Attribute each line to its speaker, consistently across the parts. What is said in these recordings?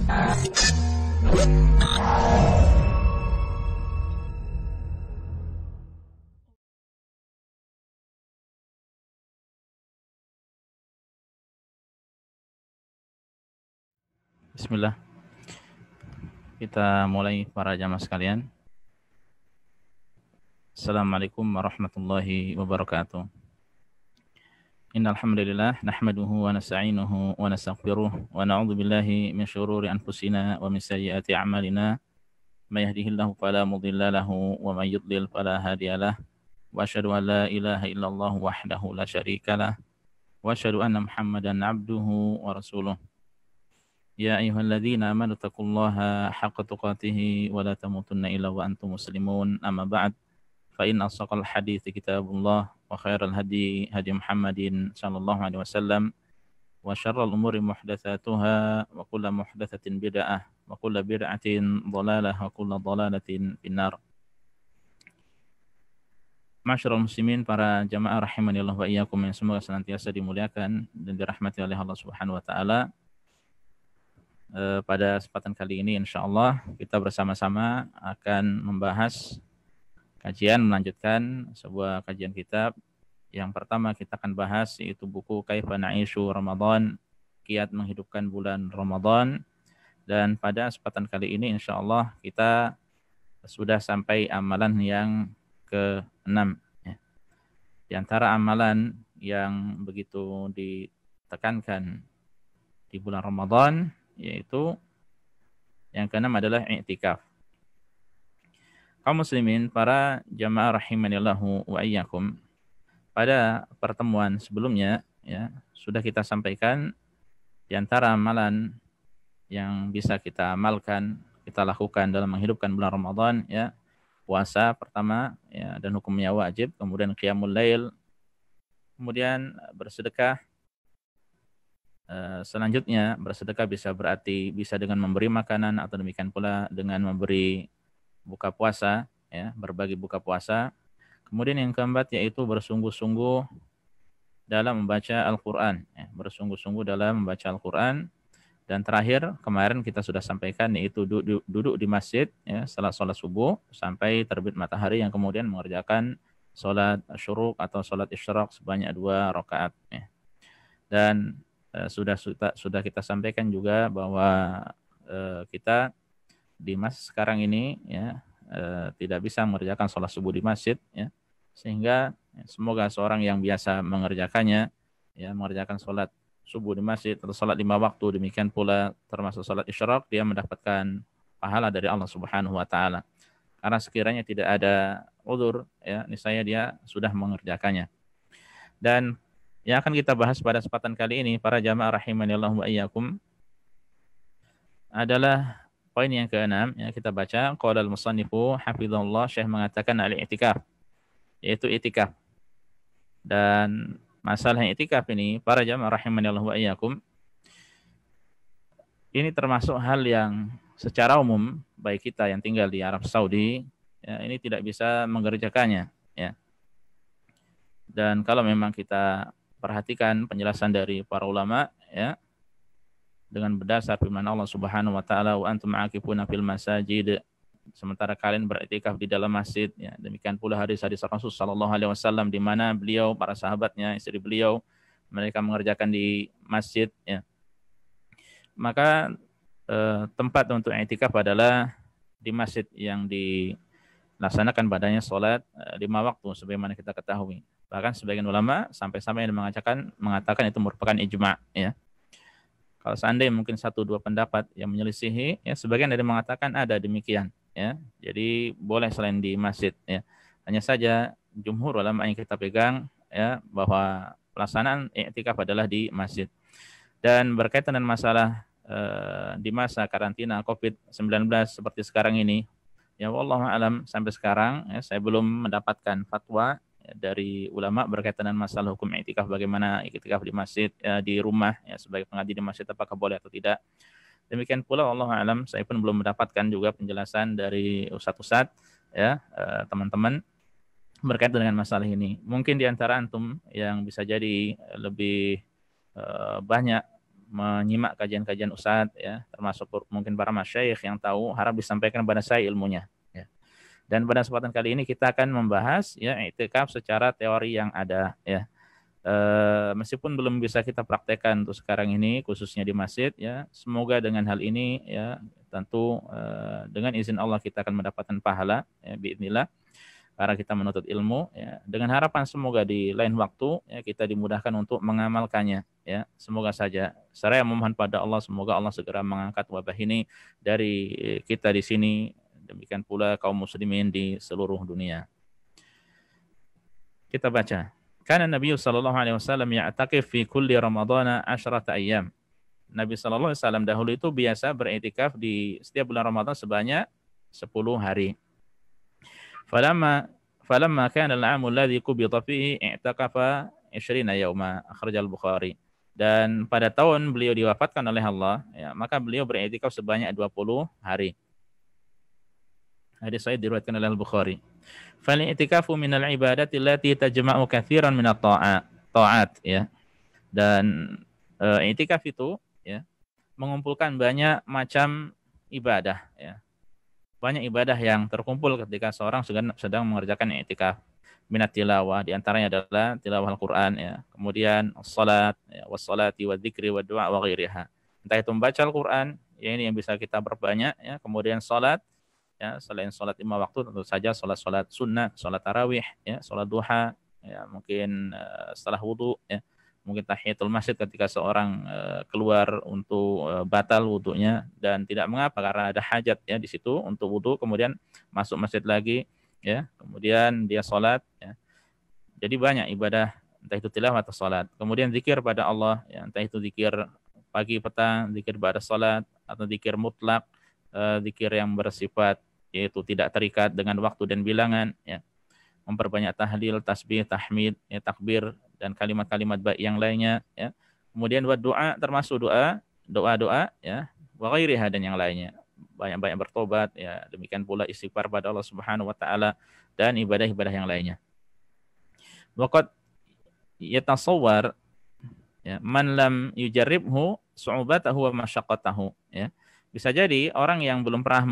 Speaker 1: Bismillah. Kita mulai para jamaah sekalian. Assalamualaikum warahmatullahi wabarakatuh. Innal hamdalillah nahmaduhu wa nasta'inuhu wa nastaghfiruh wa na'udzu billahi min syururi anfusina wa min sayyiati a'malina. May yahdihillahu fala mudilla lahu wa may yudlil fala hadiyalah. Wa asyhadu an la ilaha illallah wahdahu la syarikalah wa asyhadu anna Muhammadan 'abduhu wa rasuluh. Ya ayyuhalladzina amanu taqullaha haqqa tuqatih wa la tamutunna illa wa antum muslimun. Amma ba'd. Fa in asaqal hadithi kitabullah wa khairal hadi hadi Muhammadin sallallahu alaihi wasallam wa syarral umuri muhdatsatuha wa kullu muhdatsatin bid'ah wa kullu bid'atin dhalalah wa kullu dhalalatin finnar. Masyarul muslimin, para jamaah rahimanillah wa iyyakum, yang semoga senantiasa dimuliakan dan dirahmati oleh Allah Subhanahu wa taala. Pada kesempatan kali ini insyaallah kita bersama-sama akan membahas melanjutkan sebuah kajian kitab. Yang pertama kita akan bahas yaitu buku Kaifa Na'ishu Ramadan, Kiat Menghidupkan Bulan Ramadan. Dan pada kesempatan kali ini insyaallah kita sudah sampai amalan yang ke-6 ya. Di antara amalan yang begitu ditekankan di bulan Ramadan, yaitu yang ke-6 adalah i'tikaf. Kaum muslimin, para jamaah rahimanillahu wa iyyakum, pada pertemuan sebelumnya ya sudah kita sampaikan di antara amalan yang bisa kita amalkan, kita lakukan dalam menghidupkan bulan Ramadan ya, puasa pertama ya, dan hukumnya wajib, kemudian qiyamul lail, kemudian bersedekah. Selanjutnya bersedekah bisa dengan memberi makanan, atau demikian pula dengan memberi buka puasa ya, berbagi buka puasa. Kemudian yang keempat yaitu bersungguh-sungguh dalam membaca Al-Qur'an ya, bersungguh-sungguh dalam membaca Al-Qur'an. Dan terakhir kemarin kita sudah sampaikan yaitu duduk di masjid ya, setelah sholat subuh sampai terbit matahari, yang kemudian mengerjakan sholat syuruk atau sholat isyraq sebanyak 2 rakaat ya. Dan sudah kita sampaikan juga bahwa kita di masa sekarang ini ya tidak bisa mengerjakan sholat subuh di masjid ya, sehingga semoga seorang yang biasa mengerjakannya ya, mengerjakan sholat subuh di masjid atau sholat 5 waktu, demikian pula termasuk sholat isyraq, dia mendapatkan pahala dari Allah Subhanahu wa taala. Karena sekiranya tidak ada uzur ya, niscaya dia sudah mengerjakannya. Dan yang akan kita bahas pada kesempatan kali ini para jamaah rahimanillah wa iyyakum adalah poin yang ke-6 ya, kita baca qala al-musannifu hafizahullah, Syekh mengatakan al-i'tikaf, yaitu i'tikaf. Dan masalah i'tikaf ini para jamaah rahimanillah wa iyyakum, ini termasuk hal yang secara umum baik kita yang tinggal di Arab Saudi ya, ini tidak bisa mengerjakannya ya. Dan kalau memang kita perhatikan penjelasan dari para ulama ya, dengan berdasar firman Allah Subhanahu wa taala, wa antum aakifuna fil masajid, sementara kalian beriktikaf di dalam masjid ya. Demikian pula hadis-hadis Rasul sallallahu alaihi wasallam di mana beliau, para sahabatnya, istri beliau, mereka mengerjakan di masjid ya. Maka tempat untuk i'tikaf adalah di masjid yang dilaksanakan padanya sholat 5 waktu sebagaimana kita ketahui. Bahkan sebagian ulama sampai-sampai yang mengatakan itu merupakan ijma' ya. Kalau seandainya mungkin 1-2 pendapat yang menyelisihi ya, sebagian dari mengatakan ada demikian ya. Jadi boleh selain di masjid ya. Hanya saja jumhur ulama yang kita pegang ya, bahwa pelaksanaan i'tikaf adalah di masjid. Dan berkaitan dengan masalah di masa karantina COVID-19 seperti sekarang ini ya, wallahu alam sampai sekarang ya, saya belum mendapatkan fatwa dari ulama berkaitan dengan masalah hukum i'tikaf, bagaimana i'tikaf di masjid ya, di rumah ya, sebagai pengaji di masjid apakah boleh atau tidak. Demikian pula wallahu alam saya pun belum mendapatkan juga penjelasan dari ustaz-ustaz ya, teman-teman berkaitan dengan masalah ini. Mungkin di antara antum yang bisa jadi lebih banyak menyimak kajian-kajian ustadz ya, termasuk mungkin para masyayikh yang tahu, harap disampaikan kepada saya ilmunya ya. Dan pada kesempatan kali ini kita akan membahas ya i'tikaf secara teori yang ada ya. Meskipun belum bisa kita praktekkan untuk sekarang ini khususnya di masjid ya, semoga dengan hal ini ya tentu dengan izin Allah kita akan mendapatkan pahala ya biidznillah karena kita menuntut ilmu ya, dengan harapan semoga di lain waktu ya kita dimudahkan untuk mengamalkannya ya, semoga saja. Saya memohon pada Allah semoga Allah segera mengangkat wabah ini dari kita di sini, demikian pula kaum muslimin di seluruh dunia. Kita baca. Karena Nabi sallallahu alaihi wasallam ya'takif fi kulli Ramadhan 10 ayyam. Nabi sallallahu alaihi wasallam dahulu itu biasa beriktikaf di setiap bulan Ramadan sebanyak 10 hari. Falamma kana al-'aam alladhi qubida fihi i'takafa 20 yawma, akhraj al-Bukhari. Dan pada tahun beliau diwafatkan oleh Allah, ya, maka beliau beriktikaf sebanyak 20 hari. Hadis sahih diriwayatkan oleh Al-Bukhari. Fal-i'tikafu minal ibadati allati tajma'u katsiran minat ta'at ya. Dan i'tikaf itu ya mengumpulkan banyak macam ibadah ya. Banyak ibadah yang terkumpul ketika seorang sedang mengerjakan i'tikaf. Minat tilawah, di antaranya adalah tilawah Al-Qur'an ya. Kemudian salat ya, wassalati wadzikri waddu'a wa ghairiha. Entah itu membaca Al-Qur'an, ya ini yang bisa kita perbanyak ya. Kemudian salat ya, selain sholat 5 waktu tentu saja sholat sunnah, sholat tarawih, ya, sholat duha, ya, mungkin setelah wudu, ya, mungkin tahiyatul masjid ketika seorang keluar untuk batal wudunya dan tidak mengapa karena ada hajat ya di situ untuk wudu, kemudian masuk masjid lagi, ya, kemudian dia sholat, ya. Jadi banyak ibadah, entah itu tilawah atau sholat. Kemudian zikir pada Allah, ya, entah itu zikir pagi petang, zikir pada sholat atau zikir mutlak. Zikir yang bersifat yaitu tidak terikat dengan waktu dan bilangan ya, memperbanyak tahlil, tasbih, tahmid, ya, takbir dan kalimat-kalimat baik yang lainnya ya. Kemudian buat doa termasuk doa ya, wa ghairiha dan yang lainnya. Banyak-banyak bertobat ya, demikian pula istighfar pada Allah Subhanahu wa taala dan ibadah-ibadah yang lainnya. Waqad yatasawwar ya, man lam yujarribhu su'ubatahu wa masyaqqatahu ya. Bisa jadi orang yang belum pernah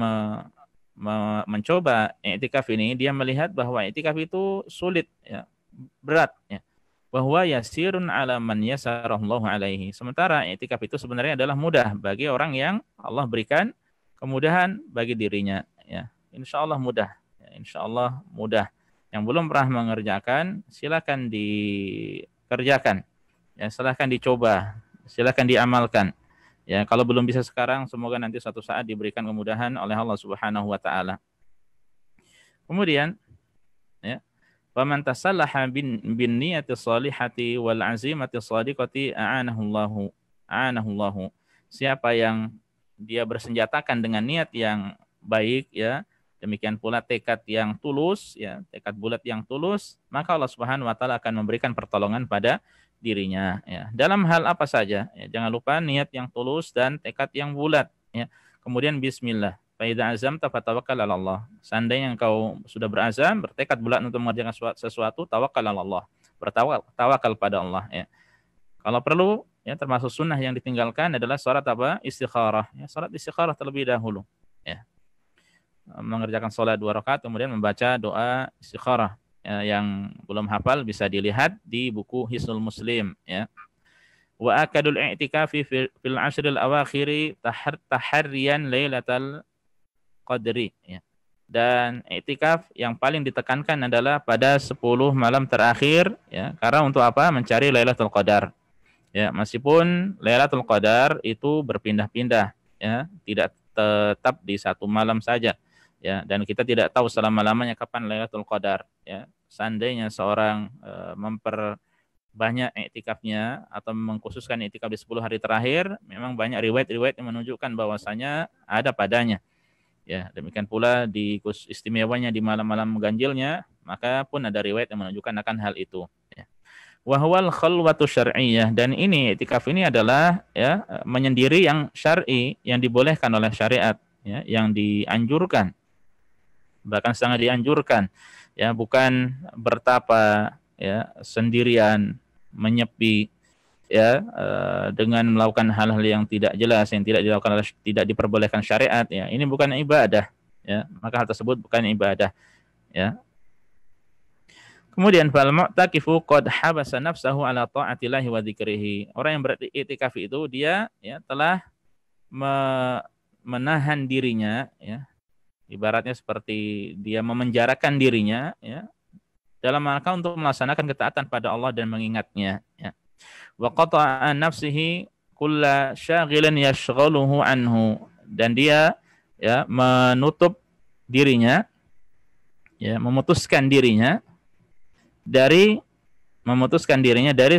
Speaker 1: mencoba i'tikaf ini, dia melihat bahwa i'tikaf itu sulit, ya, berat, ya. Bahwa yasirun ala man yasarallahu alaihi. Sementara i'tikaf itu sebenarnya adalah mudah bagi orang yang Allah berikan kemudahan bagi dirinya. Ya. Insya Allah mudah. Ya, insya Allah mudah. Yang belum pernah mengerjakan, silakan dikerjakan. Ya, silakan dicoba, silakan diamalkan. Ya, kalau belum bisa sekarang, semoga nanti suatu saat diberikan kemudahan oleh Allah Subhanahu wa taala. Kemudian, ya, faman tasallaha bin niyyati shalihati wal azimati shadiqati a'anahu Allahu. Siapa yang dia bersenjatakan dengan niat yang baik ya, demikian pula tekad yang tulus ya, tekad bulat yang tulus, maka Allah Subhanahu wa taala akan memberikan pertolongan pada dirinya ya. Dalam hal apa saja ya, jangan lupa niat yang tulus dan tekad yang bulat ya. Kemudian bismillah. Fa idza azamta fatawakkal 'ala Allah. Seandainya engkau sudah berazam, bertekad bulat untuk mengerjakan sesuatu, tawakkal 'ala Allah. Bertawakal pada Allah ya. Kalau perlu ya, termasuk sunnah yang ditinggalkan adalah salat apa? Istikharah ya, salat istikharah terlebih dahulu ya. Mengerjakan salat 2 rakaat kemudian membaca doa istikharah. Yang belum hafal bisa dilihat di buku Hisnul Muslim ya. Wa akadul i'tikafi fil ashril awakhiri taharriyan lailatal qadri ya. Dan i'tikaf yang paling ditekankan adalah pada 10 malam terakhir ya, karena untuk apa? Mencari Lailatul Qadar. Ya, meskipun Lailatul Qadar itu berpindah-pindah ya, tidak tetap di satu malam saja. Ya, dan kita tidak tahu selama-lamanya kapan Lailatul Qadar ya. Seandainya seorang memperbanyak i'tikafnya atau mengkhususkan i'tikaf di 10 hari terakhir, memang banyak riwayat-riwayat yang menunjukkan bahwasanya ada padanya. Ya, demikian pula di istimewanya di malam-malam ganjilnya, maka pun ada riwayat yang menunjukkan akan hal itu ya. Wa huwal khalwatu syar'iyyah, dan ini i'tikaf ini adalah ya menyendiri yang syar'i, yang dibolehkan oleh syariat ya, yang dianjurkan. Bahkan sangat dianjurkan ya, bukan bertapa ya sendirian menyepi ya dengan melakukan hal-hal yang tidak jelas, yang tidak dilakukan, tidak diperbolehkan syariat, ya ini bukan ibadah, ya maka hal tersebut bukan ibadah, ya. Kemudian fal mu'takifu qad habasa nafsahu ala ta'atillahi wa dzikrihi. Orang yang beriktikaf itu dia ya telah menahan dirinya, ya. Ibaratnya seperti dia memenjarakan dirinya, ya, dalam rangka untuk melaksanakan ketaatan pada Allah dan mengingatnya, ya. Wa qata'a an nafsihi kulla syaghilin yashghaluhu anhu, dan dia ya menutup dirinya, ya memutuskan dirinya dari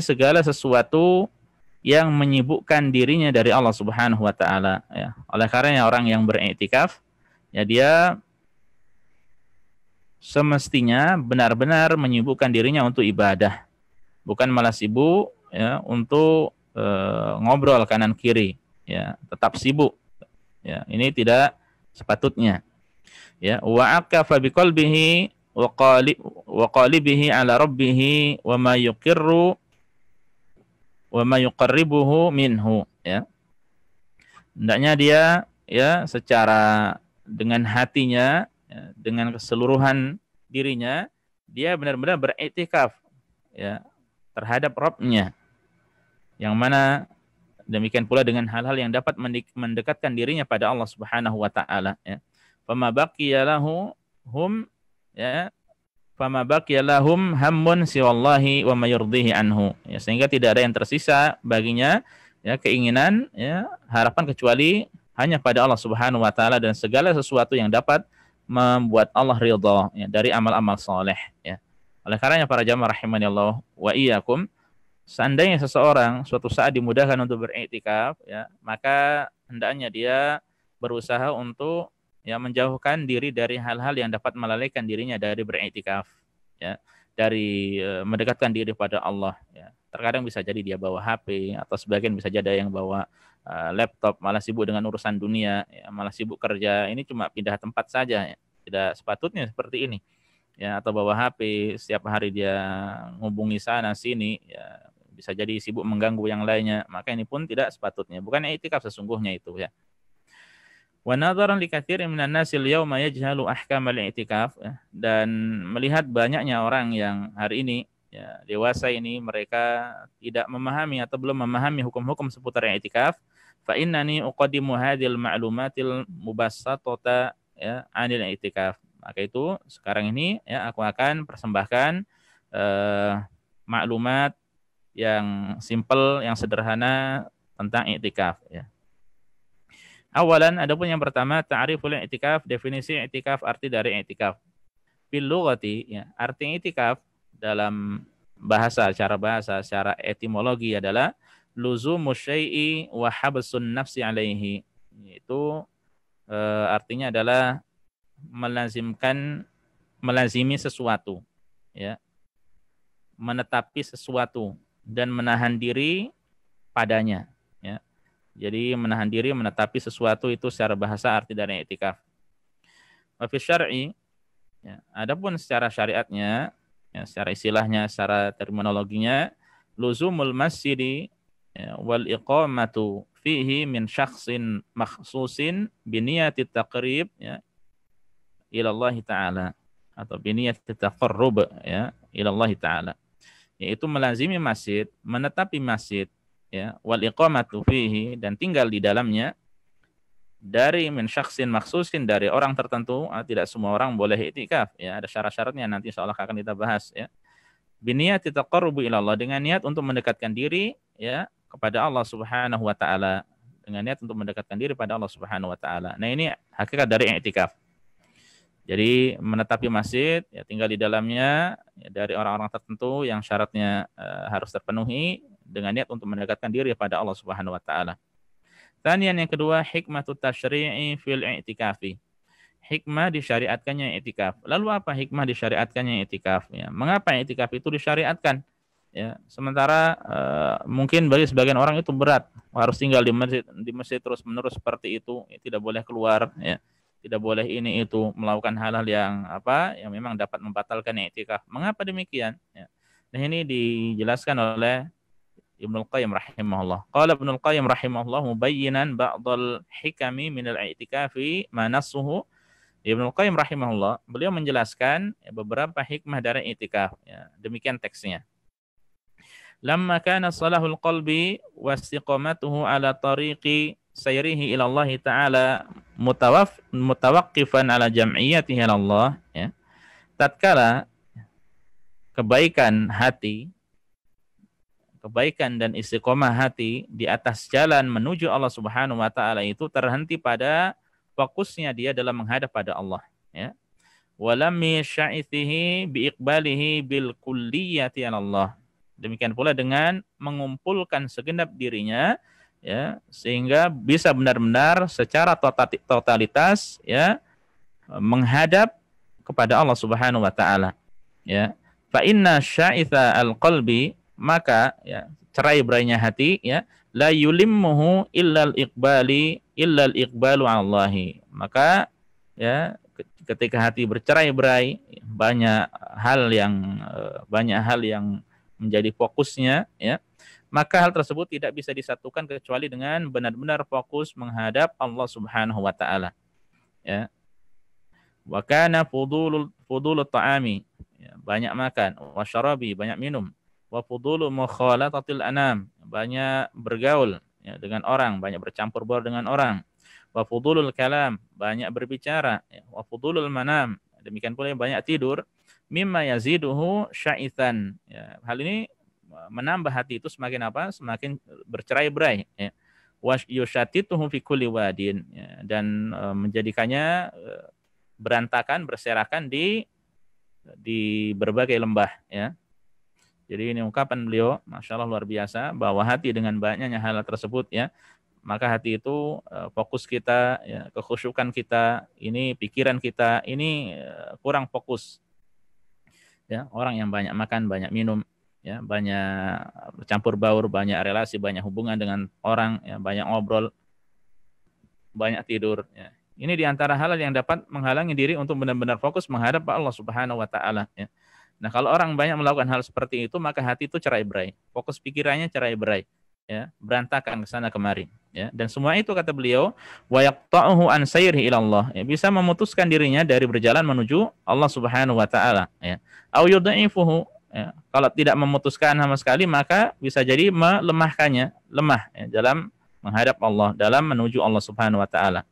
Speaker 1: segala sesuatu yang menyibukkan dirinya dari Allah Subhanahu wa taala, ya. Oleh karenanya orang yang beriktikaf ya dia semestinya benar-benar menyibukkan dirinya untuk ibadah, bukan malah sibuk ya untuk ngobrol kanan kiri, ya, tetap sibuk. Ya, ini tidak sepatutnya. Ya, wa aqafa biqalbihi wa qalibihi ala rabbih wa ma yuqirru wa ma yuqarribuhu minhu, ya. Hendaknya dia ya secara dengan hatinya, ya, dengan keseluruhan dirinya dia benar-benar beriktikaf, ya, terhadap Rabb-nya, yang mana demikian pula dengan hal-hal yang dapat mendekatkan dirinya pada Allah Subhanahu wa taala, ya. Fama baqiya lahum ya fama baqiya lahum hammun siwallahi wa ma yurdihi anhu, ya, sehingga tidak ada yang tersisa baginya ya keinginan, ya, harapan kecuali hanya pada Allah Subhanahu wa taala dan segala sesuatu yang dapat membuat Allah ridha, ya, dari amal-amal saleh, ya. Oleh karenanya para jamaah rahimani Allah wa iyyakum, seandainya seseorang suatu saat dimudahkan untuk beriktikaf, ya, maka hendaknya dia berusaha untuk ya menjauhkan diri dari hal-hal yang dapat melalaikan dirinya dari beriktikaf, ya, dari mendekatkan diri pada Allah, ya. Terkadang bisa jadi dia bawa HP, atau sebagian bisa jadi yang bawa laptop, malah sibuk dengan urusan dunia, ya, malah sibuk kerja. Ini cuma pindah tempat saja, ya. Tidak sepatutnya seperti ini, ya, atau bawa HP setiap hari dia ngubungi sana sini, ya, bisa jadi sibuk mengganggu yang lainnya, maka ini pun tidak sepatutnya, bukan iktikaf sesungguhnya itu, ya. Wa nadharan li katsirin minan nasi al-yauma yajhalu ahkamal i'tikaf, ya, dan melihat banyaknya orang yang hari ini ya dewasa ini mereka tidak memahami atau belum memahami hukum-hukum seputar i'tikaf, fa innani uqaddimu hadhil ma'lumatil mubassatata ya anil i'tikaf. Maka itu sekarang ini ya aku akan persembahkan maklumat yang simple, yang sederhana tentang i'tikaf, ya. Awalan, adapun yang pertama, ta'riful i'tikaf, definisi i'tikaf, arti dari i'tikaf. Fil lughati, ya, arti i'tikaf dalam bahasa, secara etimologi adalah luzumu syai'i wa habsun nafsi alaihi. Itu artinya adalah melazimi sesuatu, ya. Menetapi sesuatu dan menahan diri padanya, ya. Jadi menahan diri, menetapi sesuatu itu secara bahasa arti dari i'tikaf. Wa fi syar'i, ya, adapun secara syariatnya, ya, secara istilahnya, secara terminologinya, luzumul masjidi ya, wal iqamatu fihi min syakhsin makhsusin biniyati taqrib ya ilallah taala, atau biniyati taqarrub ya ilallah taala, yaitu melazimi masjid, menetapi masjid, ya, wal iqamatu fihi, dan tinggal di dalamnya, dari min syakhsin makhsusin, dari orang tertentu. Tidak semua orang boleh i'tikaf, ya, ada syarat-syaratnya, nanti insyaallah akan kita bahas, ya. Biniyati taqarrubu ilallah, dengan niat untuk mendekatkan diri ya kepada Allah Subhanahu wa taala, dengan niat untuk mendekatkan diri pada Allah Subhanahu wa taala. Nah, ini hakikat dari i'tikaf. Jadi menetapi masjid, ya, tinggal di dalamnya ya, dari orang-orang tertentu yang syaratnya harus terpenuhi, dengan niat untuk mendekatkan diri pada Allah Subhanahu wa taala. Kemudian yang kedua, hikmatut tasyri'i fil i'tikafi. Hikmah disyariatkannya i'tikaf. Lalu apa hikmah disyariatkannya i'tikaf? Ya, mengapa i'tikaf itu disyariatkan? Ya, sementara mungkin bagi sebagian orang itu berat, harus tinggal di masjid terus-menerus seperti itu, ya, tidak boleh keluar, ya. Tidak boleh ini itu, melakukan hal-hal yang yang memang dapat membatalkan i'tikaf. Mengapa demikian? Ya. Nah, ini dijelaskan oleh Ibnul Qayyim rahimahullah. Qala Ibnul Qayyim rahimahullah mubayyinan ba'dal hikami min al-i'tikafi ma nassuhu. Ibnul Qayyim rahimahullah, beliau menjelaskan beberapa hikmah dari i'tikaf. Ya, demikian teksnya. Lamma kana salahul qalbi wa istiqamatuhu ala tariqi sayrihi ila Allah Ta'ala mutawaqqifan ala jam'iyatihi ila Allah. Ya. Tatkala kebaikan hati, kebaikan dan istiqomah hati di atas jalan menuju Allah Subhanahu wa taala itu terhenti pada fokusnya dia dalam menghadap pada Allah, ya. Walam sya'ithihi biiqbalihi bil kulliyati 'ala Allah. Demikian pula dengan mengumpulkan segenap dirinya, ya, sehingga bisa benar-benar secara totalitas, ya, menghadap kepada Allah Subhanahu wa taala, ya. Fa inna sya'itha al-qalbi, maka, ya, cerai-berainya hati, ya, la yulimmuhu illal iqbalu 'ala Allahi. Maka, ya, ketika hati bercerai-berai, banyak hal yang menjadi fokusnya, ya, maka hal tersebut tidak bisa disatukan kecuali dengan benar-benar fokus menghadap Allah Subhanahu wa taala, ya. Wa kana fudulul ta'ami, ya, banyak makan, wa syarabi, banyak minum, wa fudulu mukhalatatil anam, banyak bergaul, ya, dengan orang, banyak bercampur baur dengan orang, wa fudulul kalam, banyak berbicara, ya, wa fudulul manam, demikian pula banyak tidur, mimma yaziduhu sya'ithan, ya, hal ini menambah hati itu semakin apa? Semakin bercerai-berai, ya. Wa yushatituhu fi kulli wadin, ya, dan menjadikannya berantakan, berserakan di berbagai lembah, ya. Jadi ini ungkapan beliau, Masya Allah luar biasa, bahwa hati dengan banyaknya hal tersebut, ya, maka hati itu fokus kita, ya, kekhusyukan kita, ini pikiran kita, ini kurang fokus. Ya, orang yang banyak makan, banyak minum, ya, banyak bercampur baur, banyak relasi, banyak hubungan dengan orang, ya, banyak ngobrol, banyak tidur, ya. Ini diantara hal yang dapat menghalangi diri untuk benar-benar fokus menghadap Allah Subhanahu wa taala, ya. Nah, kalau orang banyak melakukan hal seperti itu, maka hati itu cerai-berai, fokus pikirannya cerai-berai, ya, berantakan ke sana kemari, ya. Dan semua itu kata beliau, wa yaqta'uhu an sayrihi ila Allah, ya, bisa memutuskan dirinya dari berjalan menuju Allah Subhanahu wa taala, ya. Au yudha'ifuhu, ya, kalau tidak memutuskan sama sekali maka bisa jadi melemahkannya, lemah, ya, dalam menghadap Allah, dalam menuju Allah Subhanahu wa taala.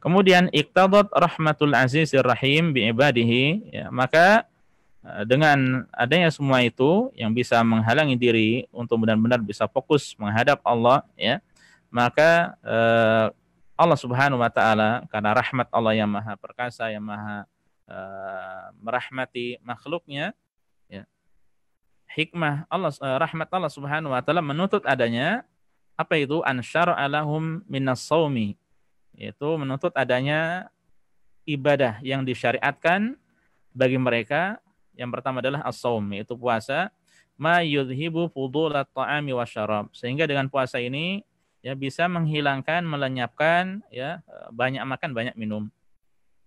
Speaker 1: Kemudian iqtadat rahmatul azizir rahim bi ibadihi, ya, maka dengan adanya semua itu yang bisa menghalangi diri untuk benar-benar bisa fokus menghadap Allah, ya, maka Allah Subhanahu wa taala, karena rahmat Allah yang maha perkasa, yang maha merahmati makhluknya, ya, hikmah Allah, rahmat Allah Subhanahu wa taala menuntut adanya apa itu? Ansyara'a lahum minas shaumi, yaitu menuntut adanya ibadah yang disyariatkan bagi mereka. Yang pertama adalah as-shaum, yaitu puasa, ma yudhibu fudulat ta'ami wasyarab, sehingga dengan puasa ini, ya, bisa menghilangkan, melenyapkan, ya, banyak makan, banyak minum.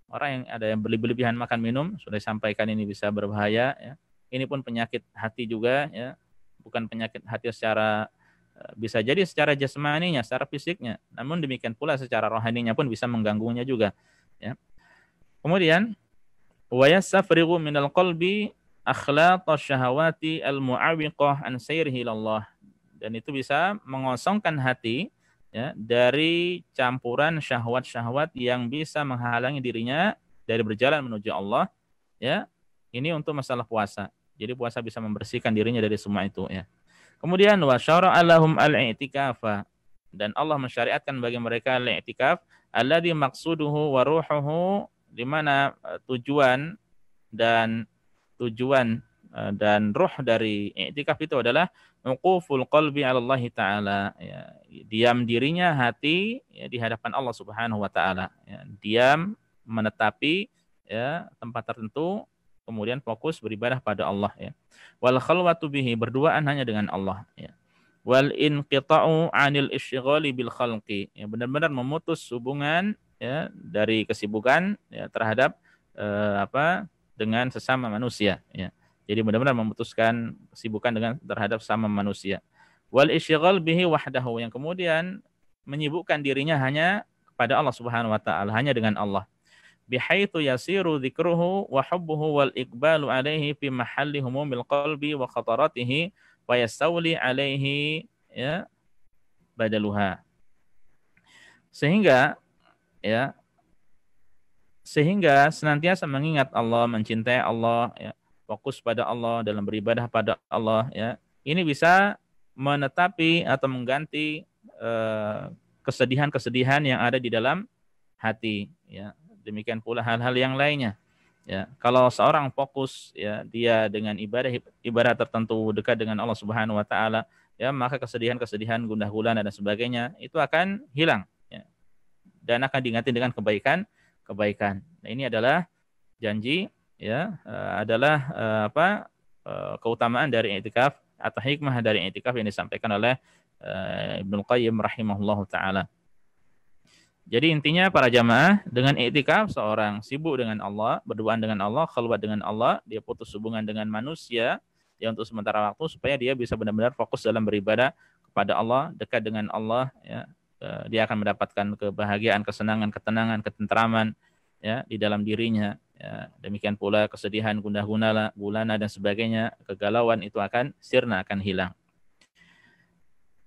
Speaker 1: Orang yang ada yang berlebihan makan minum, sudah disampaikan ini bisa berbahaya, ya. Ini pun penyakit hati juga, ya. Bukan penyakit hati secara bisa jadi secara jasmaninya, secara fisiknya, namun demikian pula secara rohaninya pun bisa mengganggunya juga, ya. Kemudian wa yasfarigu minal qalbi akhlaqash syahawati al-mu'awiqah an sayrihi ilallah, dan itu bisa mengosongkan hati, ya, dari campuran syahwat-syahwat yang bisa menghalangi dirinya dari berjalan menuju Allah, ya. Ini untuk masalah puasa. Jadi puasa bisa membersihkan dirinya dari semua itu, ya. Kemudian wa syara'a lahum al-i'tikafa, dan Allah mensyariatkan bagi mereka al-i'tikaf alladzi maqsuduhu wa ruhuhu, di mana tujuan dan ruh dari i'tikaf itu adalah uquful qalbi 'ala Allah taala, ya, diam dirinya hati, ya, di hadapan Allah Subhanahu wa taala, ya, diam menetapi, ya, tempat tertentu, kemudian fokus beribadah pada Allah, ya. Wal khalwatu bihi, berduaan hanya dengan Allah, ya. Wal inqita'u 'anil isyighali bil khalqi, ya, benar-benar memutus hubungan, ya, dari kesibukan, ya, terhadap dengan sesama manusia, ya. Jadi benar-benar memutuskan kesibukan terhadap sesama manusia. wal isyghal bihi wahdahu, yang kemudian menyibukkan dirinya hanya kepada Allah Subhanahu wa taala, hanya dengan Allah. Bihaitsu yasiru dzikruhu wa hubbuhu wal iqbalu alaihi fi mahalli humumil qalbi wa khataratihi wa yastawli alaihi ya badaluha. Sehingga ya sehingga senantiasa mengingat Allah, mencintai Allah, ya, fokus pada Allah dalam beribadah pada Allah, ya. Ini bisa menetapi atau mengganti kesedihan-kesedihan yang ada di dalam hati, ya. Demikian pula hal-hal yang lainnya. Ya, kalau seorang fokus ya dia dengan ibadah tertentu dekat dengan Allah Subhanahu wa taala, ya, maka kesedihan-kesedihan, gundah gulana dan sebagainya itu akan hilang, ya. Dan akan diganti dengan kebaikan. Nah, ini adalah janji, ya, adalah keutamaan dari i'tikaf atau hikmah dari i'tikaf yang disampaikan oleh Ibnu Qayyim rahimahullahu taala. Jadi intinya para jamaah, dengan i'tikaf seorang sibuk dengan Allah, berduaan dengan Allah, khalwat dengan Allah, dia putus hubungan dengan manusia ya untuk sementara waktu supaya dia bisa benar-benar fokus dalam beribadah kepada Allah, dekat dengan Allah, ya. Dia akan mendapatkan kebahagiaan, kesenangan, ketenangan, ketentraman ya di dalam dirinya, ya. Demikian pula kesedihan, gundah gulana dan sebagainya, kegalauan itu akan sirna, akan hilang.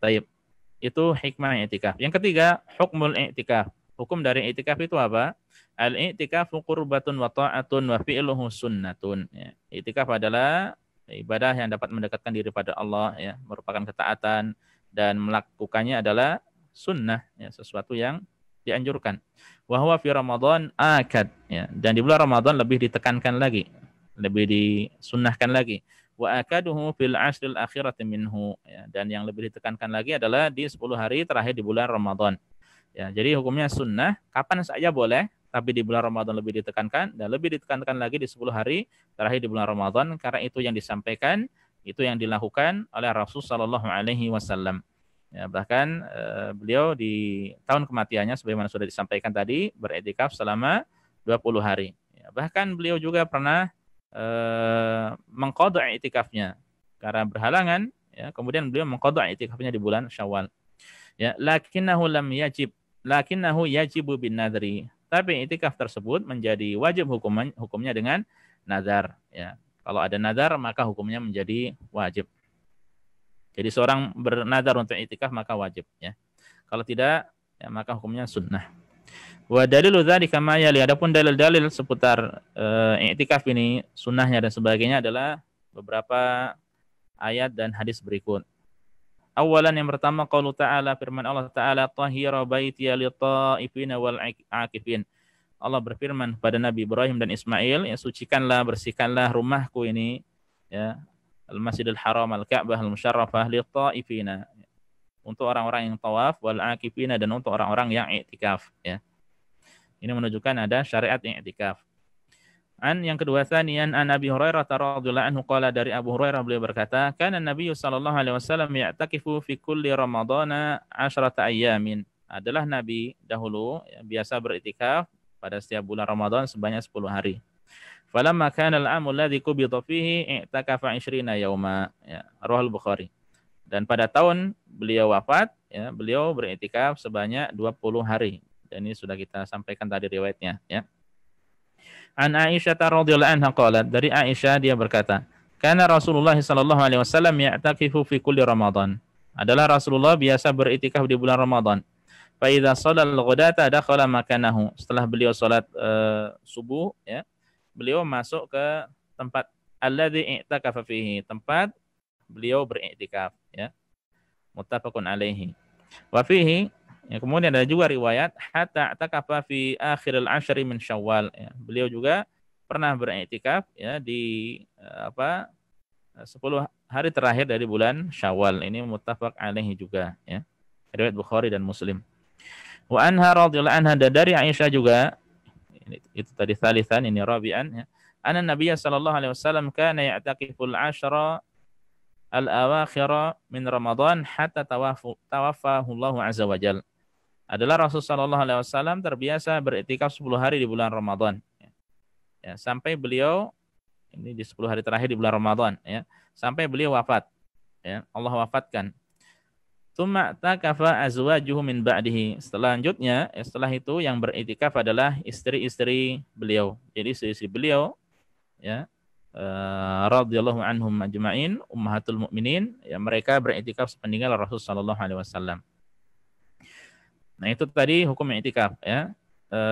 Speaker 1: Taib. Itu hikmah i'tikaf. Yang ketiga, hukmul i'tikaf. Hukum dari i'tikaf itu apa? Al-i'tikafu qurbatun wa ta'atun wa fi'luhu sunnatun. Ya. I'tikaf adalah ibadah yang dapat mendekatkan diri pada Allah, ya, merupakan ketaatan, dan melakukannya adalah sunnah, ya, sesuatu yang dianjurkan. Wa huwa fi Ramadan akad, ya, dan di bulan Ramadan lebih ditekankan lagi, lebih disunnahkan lagi. Wa akaduhu fil ashril akhirati minhu, ya, dan yang lebih ditekankan lagi adalah di 10 hari terakhir di bulan Ramadan. Ya, jadi hukumnya sunnah, kapan saja boleh, tapi di bulan Ramadan lebih ditekankan, dan lebih ditekankan lagi di 10 hari terakhir di bulan Ramadan, karena itu yang disampaikan, itu yang dilakukan oleh Rasul sallallahu alaihi wasallam. Ya, bahkan beliau di tahun kematiannya sebagaimana sudah disampaikan tadi beriktikaf selama 20 hari. Ya, bahkan beliau juga pernah mengqadha i'tikafnya karena berhalangan, ya, kemudian beliau mengqadha i'tikafnya di bulan Syawal. Ya, lakinnahu yajibu bin nadri. Tapi i'tikaf tersebut menjadi wajib hukumnya dengan nazar, ya. Kalau ada nazar maka hukumnya menjadi wajib. Jadi seorang bernazar untuk i'tikaf maka wajib, ya. Kalau tidak, ya, maka hukumnya sunnah. Wa dalilu dzalika ma yali, adapun dalil-dalil seputar i'tikaf ini, sunnahnya dan sebagainya adalah beberapa ayat dan hadis berikut. Awalan, yang pertama, qaulu ta'ala, firman Allah Ta'ala, tahhira baitiya lit-ta'ifina wal 'akifin. Allah berfirman pada Nabi Ibrahim dan Ismail, ya, sucikanlah, bersihkanlah rumahku ini, ya, Al-Masjidil Haram, Al-Ka'bah Al-Musyarrafah, lit-ta'ifina, untuk orang-orang yang tawaf, wal 'akifina, dan untuk orang-orang yang i'tikaf, ya. Ini menunjukkan ada syariat i'tikaf. Yang kedua, tsaniyan an Abi Hurairah radhiyallahu anhu qala, dari Abu Hurairah beliau berkata, kana Nabi sallallahu alaihi wasallam ya'takifu fi kulli ramadhana 'ashrata ayyamin. Adalah Nabi dahulu, ya, biasa beriktikaf pada setiap bulan Ramadan sebanyak 10 hari. Falamma kana al-'amu alladhi qubida fihi i'takafa 20 yauma, ya, Rawahul Bukhari. Dan pada tahun beliau wafat, ya, beliau beriktikaf sebanyak 20 hari. Dan ini sudah kita sampaikan tadi riwayatnya, ya. An Aisyah radhiyallahu anha qalat, dari Aisyah dia berkata, kana Rasulullah sallallahu alaihi wasallam ya'takifu fi kulli Ramadan. Adalah Rasulullah biasa beriktikaf di bulan Ramadan. Fa idza shallal ghadata dakhala makanahu. Setelah beliau salat subuh, ya, beliau masuk ke tempat alladzi i'takafa fihi, tempat beliau beriktikaf, ya. Muttafaqun alaihi. Wa fihi, ya, kemudian ada juga riwayat hatta i'takafa fi akhiril 'ashri min Syawal, ya. Beliau juga pernah beriktikaf, ya, di 10 hari terakhir dari bulan Syawal. Ini muttafaq alaihi juga, ya. Riwayat Bukhari dan Muslim. Wa anha radhiyallahu anha, dari Aisyah juga, itu tadi tsalisan, ini rabi'an, ya. Anna Nabiy sallallahu alaihi wasallam kana ya'takiful 'ashra al-awakhir min Ramadan hatta tawaffahu Allah azza wa jalla. Adalah Rasul sallallahu alaihi wasallam terbiasa beriktikaf 10 hari di bulan Ramadan, ya, sampai beliau, ini di 10 hari terakhir di bulan Ramadan, ya, sampai beliau wafat, ya, Allah wafatkan. Tsumma takafa azwajuhu min ba'dihi. Selanjutnya, setelah itu yang beriktikaf adalah istri-istri beliau. Jadi istri-istri beliau, ya, radhiyallahu anhum ajma'in, ummahatul mukminin, ya, mereka beriktikaf sepeninggal Rasul sallallahu alaihi wasallam. Nah, itu tadi hukum iktikaf, ya.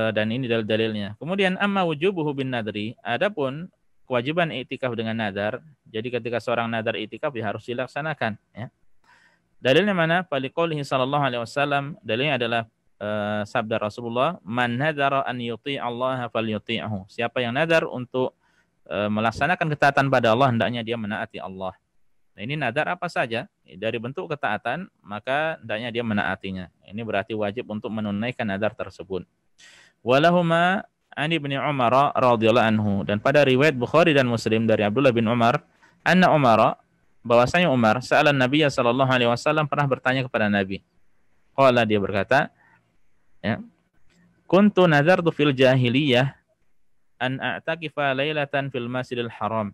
Speaker 1: Dan ini dalil-dalilnya. Kemudian amma wujubuhu bin nadri, adapun kewajiban iktikaf dengan nadar. Jadi ketika seorang nadar iktikaf ya harus dilaksanakan, ya. Dalilnya mana? Faliqaulihi sallallahu alaihi wasallam, dalilnya adalah sabda Rasulullah, "Man nadara an yuti' Allah falyuti'hu." Siapa yang nadar untuk melaksanakan ketaatan pada Allah, hendaknya dia menaati Allah. Nah, ini nadar apa saja dari bentuk ketaatan, maka hendaknya dia menaatinya. Ini berarti wajib untuk menunaikan nadar tersebut. Walahuma an Ibnu Umar radhiyallahu anhu, dan pada riwayat Bukhari dan Muslim dari Abdullah bin Umar, anna Umar, bahwasanya Umar sa'alan Nabi sallallahu alaihi wasallam, pernah bertanya kepada Nabi. Qala, dia berkata, ya, kuntu nadartu fil jahiliyah an a'takifa lailatan fil Masjidil Haram.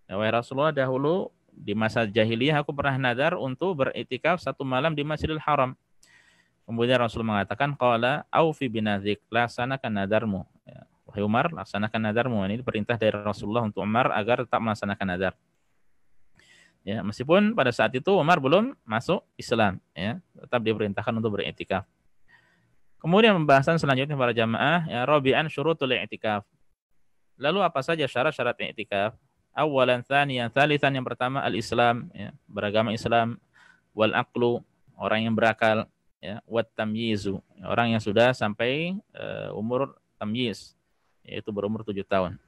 Speaker 1: Ya, wahai Rasulullah, dahulu di masa jahiliyah aku pernah nadar untuk beriktikaf satu malam di Masjidil Haram. Kemudian Rasul mengatakan, qala aufi binadzik, laksanakan nadarmu. Ya, wahai Umar, laksanakan nadarmu. Ini perintah dari Rasulullah untuk Umar agar tetap melaksanakan nadar. Ya, meskipun pada saat itu Umar belum masuk Islam, ya, tetap diperintahkan untuk beriktikaf. Kemudian pembahasan selanjutnya para jamaah, ya, rabi'an syurutul i'tikaf. Lalu apa saja syarat-syarat i'tikaf? Awalan, tsaniyan, tsalitsan, yang pertama al-Islam, ya, beragama Islam, wal aqlu, orang yang berakal, ya, wat tamyizu, orang yang sudah sampai umur tamyiz, yaitu berumur 7 tahun.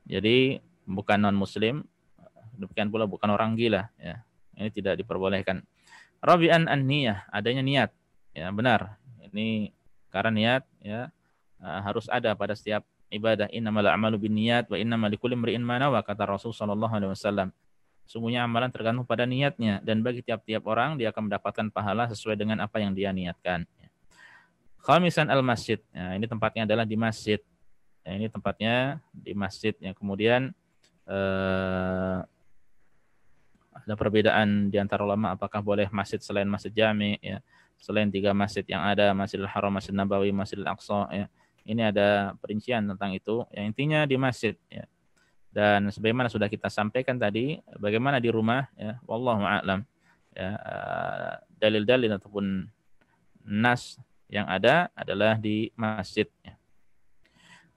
Speaker 1: Jadi bukan non muslim, demikian pula bukan orang gila, ya. Ini tidak diperbolehkan. Rabi'an an-niyah, adanya niat, ya, benar. Ini karena niat, ya, harus ada pada setiap ibadah. Innamal a'malu binniyat wa innamal likulli imri'in ma nawa, kata Rasul sallallahu alaihi wasallam. Sungguhnya amalan tergantung pada niatnya, dan bagi tiap-tiap orang dia akan mendapatkan pahala sesuai dengan apa yang dia niatkan. Khamisan al-masjid, ya, ini tempatnya adalah di masjid. Ya, ini tempatnya di masjid, ya. Kemudian ada perbedaan di antara ulama apakah boleh masjid selain masjid jami, ya, selain 3 masjid yang ada, Masjidil Haram, Masjid Nabawi, Masjidil Aqsa, ya. Ini ada perincian tentang itu. Yang intinya di masjid, ya. Dan sebagaimana sudah kita sampaikan tadi, bagaimana di rumah, ya, wallahu a'lam, ya, dalil-dalil ataupun nas yang ada adalah di masjid, ya.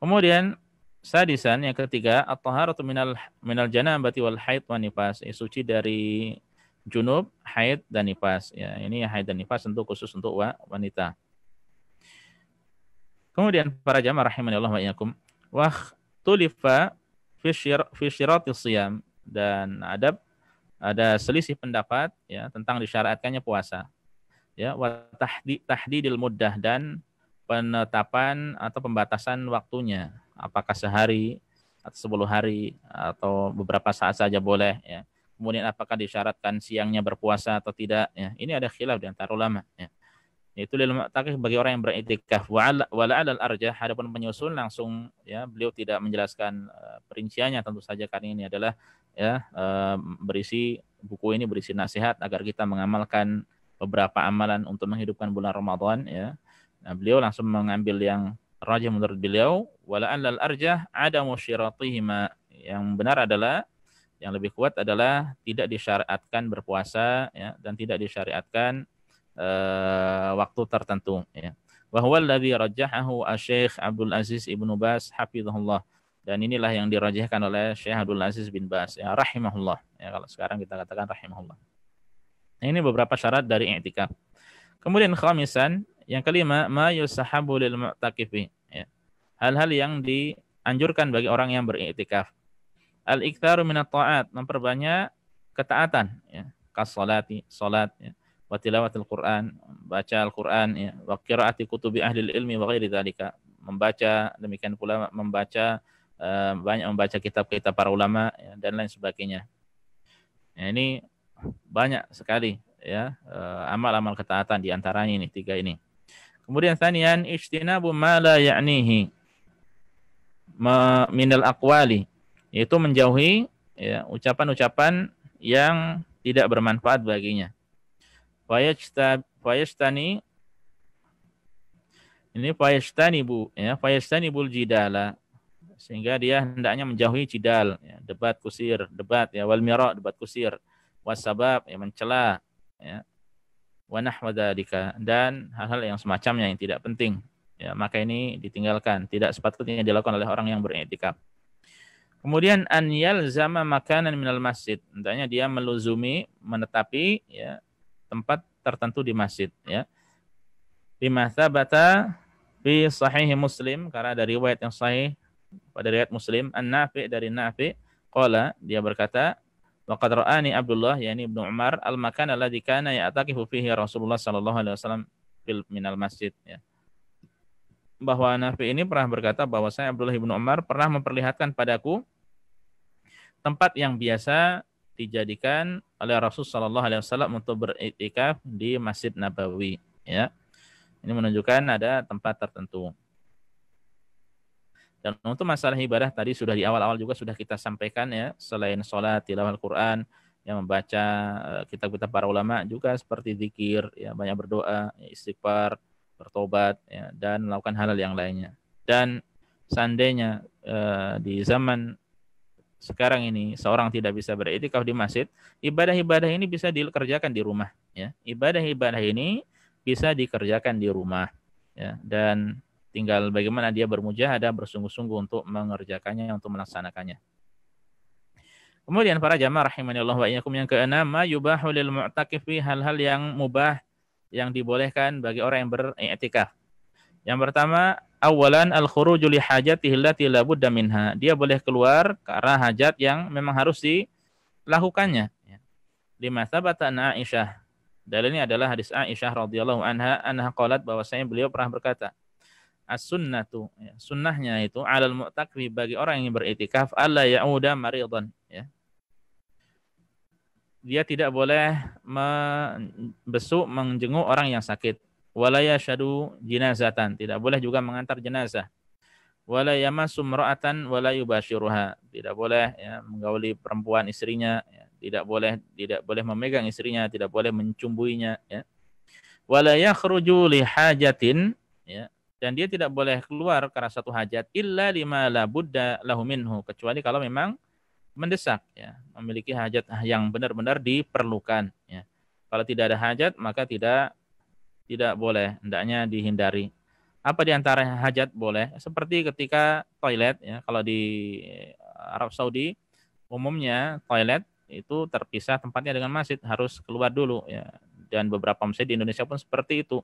Speaker 1: Kemudian sadisan, yang ketiga, at-taharatu minal janabati wal haid wan nifas, suci dari junub, haid dan nifas, ya. Ini haid dan nifas tentu khusus untuk wanita. Kemudian para jamaah rahimanillah wa iyyakum, wa tulifa fi syiratis shiyam, dan ada selisih pendapat, ya, tentang disyaratkannya puasa, ya, wa tahdidil muddah, dan penetapan atau pembatasan waktunya, apakah sehari atau 10 hari atau beberapa saat saja boleh, ya. Kemudian apakah disyaratkan siangnya berpuasa atau tidak, ya. Ini ada khilaf di antara ulama, ya. Itu lil mu'takif, bagi orang yang beriktikaf. Wala 'alal arjah, adapun penyusun langsung, ya, beliau tidak menjelaskan perinciannya, tentu saja karena ini adalah, ya, buku ini berisi nasihat agar kita mengamalkan beberapa amalan untuk menghidupkan bulan Ramadan, ya. Nah, beliau langsung mengambil yang rajih menurut beliau, wala 'alal arjah adamu syiratihima. Yang benar adalah, yang lebih kuat adalah tidak disyariatkan berpuasa, ya, dan tidak disyariatkan waktu tertentu, ya. Wa huwa alladzi rajjahahu Asy-Syaikh Abdul Aziz Ibnu Baz hafizahullah, dan inilah yang dirajihkan oleh Syekh Abdul Aziz bin Baz, ya, rahimahullah, ya, kalau sekarang kita katakan rahimahullah. Nah, ini beberapa syarat dari i'tikaf. Kemudian khamisan, yang kelima, ma yusahabu lil mu'takifi, ya, hal-hal yang dianjurkan bagi orang yang beriktikaf. Al-iktsaru minat ta'at, memperbanyak ketaatan, ya, kas salati, salat, ya, wa tilawatil Quran, baca Al-Quran, ya, wa qiraati kutubi ahli ilmi wa ghairi dzalika, membaca, demikian pula banyak membaca kitab-kitab para ulama, ya, dan lain sebagainya. Ya, ini banyak sekali, ya, amal-amal ketaatan, di antaranya ini 3 ini. Kemudian tsaniyan, ijtinabu ma la ya'nihi minal aqwali, yaitu menjauhi, ya, ucapan-ucapan yang tidak bermanfaat baginya. Fayashtani ini fayashtanibu ya, fayastanibul jidala, sehingga dia hendaknya menjauhi jidal ya, debat kusir, debat ya, wal mira, debat kusir, wasabab ya, mencela ya, wa nahwa dzalika, dan hal-hal yang semacamnya yang tidak penting ya, maka ini ditinggalkan, tidak sepatutnya dilakukan oleh orang yang beriktikaf. Kemudian an yalzama makanan minal masjid, hendaknya dia meluzumi, menetapi ya, tempat tertentu di masjid ya. Bima tsabata fi sahih Muslim, karena dari riwayat yang sahih pada riwayat Muslim, An-Nafi' dari Nafi' qala, dia berkata, wa qad ra'ani Abdullah yakni Ibnu Umar al-makan alladzi kana ya'taqifu fihi Rasulullah sallallahu alaihi wasallam fil minal masjid ya. Bahwa Nafi' ini pernah berkata bahwa saya Abdullah Ibnu Umar pernah memperlihatkan padaku tempat yang biasa dijadikan oleh Rasul sallallahu alaihi wasallam untuk beriktikaf di Masjid Nabawi ya. Ini menunjukkan ada tempat tertentu. Dan untuk masalah ibadah tadi sudah di awal-awal juga sudah kita sampaikan ya, selain sholat, tilawah Al-Quran, yang membaca kitab-kitab para ulama juga seperti zikir, ya, banyak berdoa, ya, istighfar, bertobat, ya, dan melakukan hal-hal yang lainnya. Dan seandainya di zaman sekarang ini seorang tidak bisa beriktikaf di masjid, ibadah-ibadah ini bisa dikerjakan di rumah. Ya. Ibadah-ibadah ini bisa dikerjakan di rumah, ya, dan tinggal bagaimana dia bermujahadah, bersungguh-sungguh untuk mengerjakannya, untuk melaksanakannya. Kemudian para jamaah rahimani Allah wa iyyakum, yang keenam, ma yubahu lil mu'takifi, hal-hal yang mubah yang dibolehkan bagi orang yang beriktikaf. Yang pertama, awalan al-khuruju li hajatihi allati la budda minha. Dia boleh keluar karena hajat yang memang harus dilakukannya. Lima tsabata an Aisyah. Dalilnya adalah hadis Aisyah radhiyallahu anha qalat, bahwasanya beliau pernah berkata, as-sunnatu, ya, sunnahnya itu alal mu'takifi, bagi orang yang beriktikaf, alla ya'uda maridan, ya. Dia tidak boleh membesuk, menjenguk orang yang sakit. Wala yashadu jinazatan, tidak boleh juga mengantar jenazah. Wala yamassu imra'atan wala yubashiruha, tidak boleh ya, menggauli perempuan istrinya, ya. Tidak boleh memegang istrinya, tidak boleh mencumbuinya, ya. Wala yakhruju li hajatin, ya, dan dia tidak boleh keluar karena satu hajat, illa lima la budda lahu minhu, kecuali kalau memang mendesak, ya, memiliki hajat yang benar-benar diperlukan, ya. Kalau tidak ada hajat, maka tidak boleh, hendaknya dihindari. Apa di antara hajat boleh? Seperti ketika toilet, ya, kalau di Arab Saudi umumnya toilet itu terpisah tempatnya dengan masjid, harus keluar dulu, ya. Dan beberapa masjid di Indonesia pun seperti itu,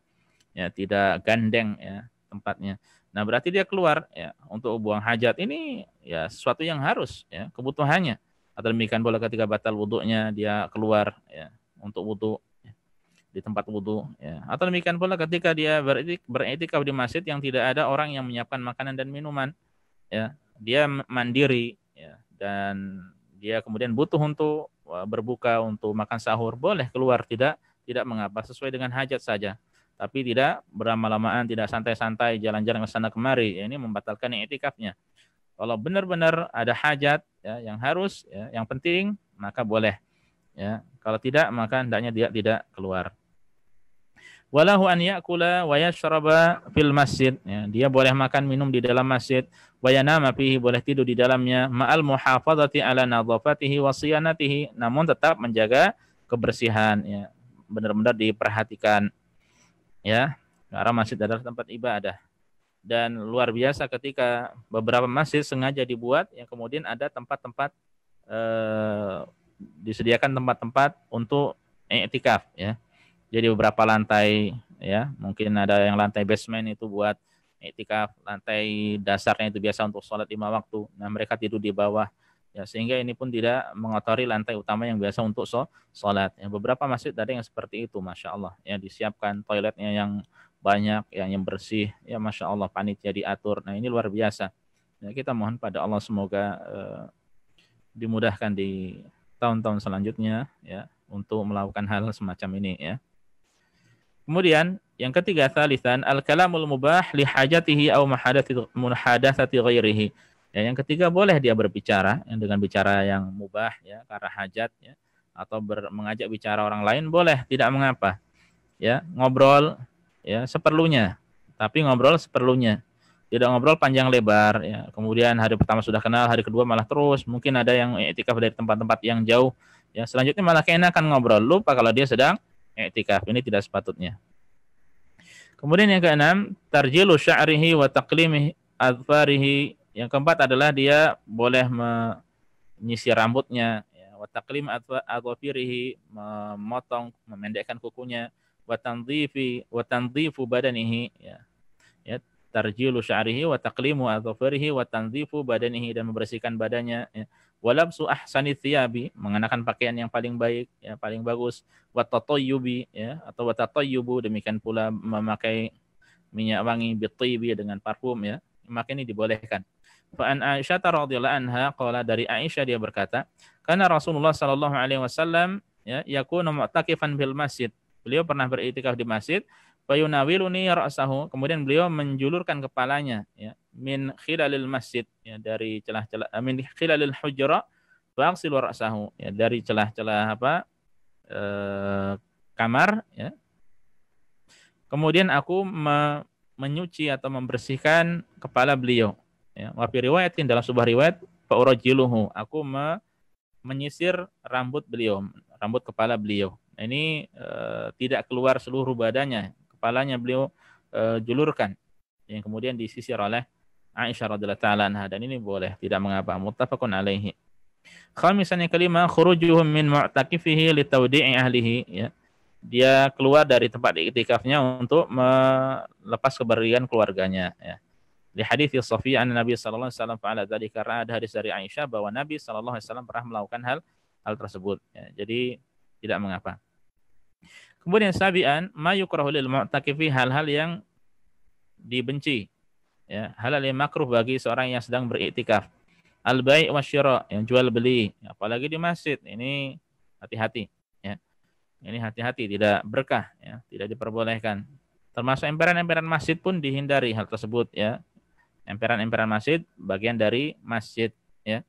Speaker 1: ya, tidak gandeng, ya, tempatnya. Nah, berarti dia keluar, ya, untuk buang hajat, ini ya sesuatu yang harus, ya, kebutuhannya. Atau demikian pula ketika batal wudunya, dia keluar, ya, untuk wudu, ya, di tempat wudu, ya. Atau demikian pula ketika dia beriktikaf di masjid yang tidak ada orang yang menyiapkan makanan dan minuman, ya, dia mandiri, ya, dan dia kemudian butuh untuk berbuka, untuk makan sahur, boleh keluar, tidak mengapa, sesuai dengan hajat saja. Tapi tidak berlama-lamaan, tidak santai-santai jalan-jalan ke sana kemari, ya, ini membatalkan iktikafnya. Kalau benar-benar ada hajat, ya, yang harus, ya, yang penting, maka boleh, ya. Kalau tidak, maka hendaknya dia tidak keluar. Walahu an ya'kula wa yashraba fil masjid, ya, dia boleh makan minum di dalam masjid, wa yanama fihi, boleh tidur di dalamnya, ma'al muhafadzati ala nadhafatihi wa siyanatihi, namun tetap menjaga kebersihan, ya, benar-benar diperhatikan, ya, karena masjid adalah tempat ibadah. Dan luar biasa ketika beberapa masjid sengaja dibuat, yang kemudian ada tempat-tempat disediakan tempat-tempat untuk iktikaf, ya. Jadi beberapa lantai, ya, mungkin ada yang lantai basement itu buat iktikaf, lantai dasarnya itu biasa untuk sholat 5 waktu. Nah, mereka tidur di bawah, ya, sehingga ini pun tidak mengotori lantai utama yang biasa untuk sholat. Ya, beberapa masjid ada yang seperti itu, masya Allah, ya, disiapkan toiletnya yang banyak, yang bersih, ya, masya Allah, panitia diatur. Nah, ini luar biasa. Ya, kita mohon pada Allah semoga dimudahkan di tahun-tahun selanjutnya, ya, untuk melakukan hal semacam ini, ya. Kemudian yang ketiga, tsalisan al-kalamul mubah li hajatihi aw muhadatsati ghairihi. Ya, yang ketiga, boleh dia berbicara, yang dengan bicara yang mubah, ya, karena hajat, ya, atau mengajak bicara orang lain, boleh, tidak mengapa. ya, ngobrol ya seperlunya. Tapi ngobrol seperlunya. Tidak ngobrol panjang lebar ya. Kemudian hari pertama sudah kenal, hari kedua malah terus. Mungkin ada yang i'tikaf dari tempat-tempat yang jauh ya. Selanjutnya malah keenakan ngobrol, lupa kalau dia sedang i'tikaf. Ini tidak sepatutnya. Kemudian yang keenam, tarjilu sya'rihi wa taqlimihi adfarihi. Yang keempat adalah dia boleh menyisir rambutnya, ya, wa taqlim adfarihi, memotong, memendekkan kukunya, wa tanzifu badanihi, ya. Ya, tarjilu sya'rihi wa taqlimu adfarihi wa tanzifu badanihi, dan membersihkan badannya, ya. Walabsu ahsani thiyabi, mengenakan pakaian yang paling baik, ya, paling bagus. Wa tatayyubi, ya, atau wa tatayyubu, demikian pula memakai minyak wangi, bittibi, dengan parfum, ya. Maka ini dibolehkan. Fa an Aisyah radhiyallahu anha qala, dari Aisyah dia berkata, karena Rasulullah sallallahu alaihi wasallam ya yakunu mu'takifan fil masjid. Beliau pernah beriktikaf di masjid, fayunawiluni ra'sahu, kemudian beliau menjulurkan kepalanya, ya, min khilalil masjid, ya, dari celah-celah, min khilalil hujra, fa'ghsilu ra'sahu, ya, dari celah-celah kamar, ya. Kemudian aku menyuci atau membersihkan kepala beliau, ya. Wa fi riwayatin, dalam sebuah riwayat, fa urajiluhu, aku menyisir rambut beliau, rambut kepala beliau. Nah, ini tidak keluar seluruh badannya, kepalanya beliau julurkan, yang kemudian disisir oleh Aisyah radhiyallahu taala anha, dan ini boleh, tidak mengapa, muttafaqun alaihi. Khamisan, yang kelima, khurujuhum min mu'takifihi li tawdi'i ahlihi, ya. Dia keluar dari tempat iktikafnya untuk melepas kepergian keluarganya, ya. Di hadits Safiyah Nabi sallallahu alaihi wasallam fa'ala dzalika, karena ada hadis dari Aisyah bahwa Nabi sallallahu alaihi wasallam pernah melakukan hal tersebut, ya. Jadi tidak mengapa. Kemudian sabian, ma yukrahu lil mu'takifi, hal-hal yang dibenci, ya, hal-hal yang makruh bagi seorang yang sedang beriktikaf. Al-bai' wasyira, yang jual beli, apalagi di masjid, ini hati-hati, ya. Ini hati-hati, tidak berkah, ya, tidak diperbolehkan. Termasuk emperan-emperan masjid pun dihindari hal tersebut, ya. Emperan-emperan masjid bagian dari masjid, ya.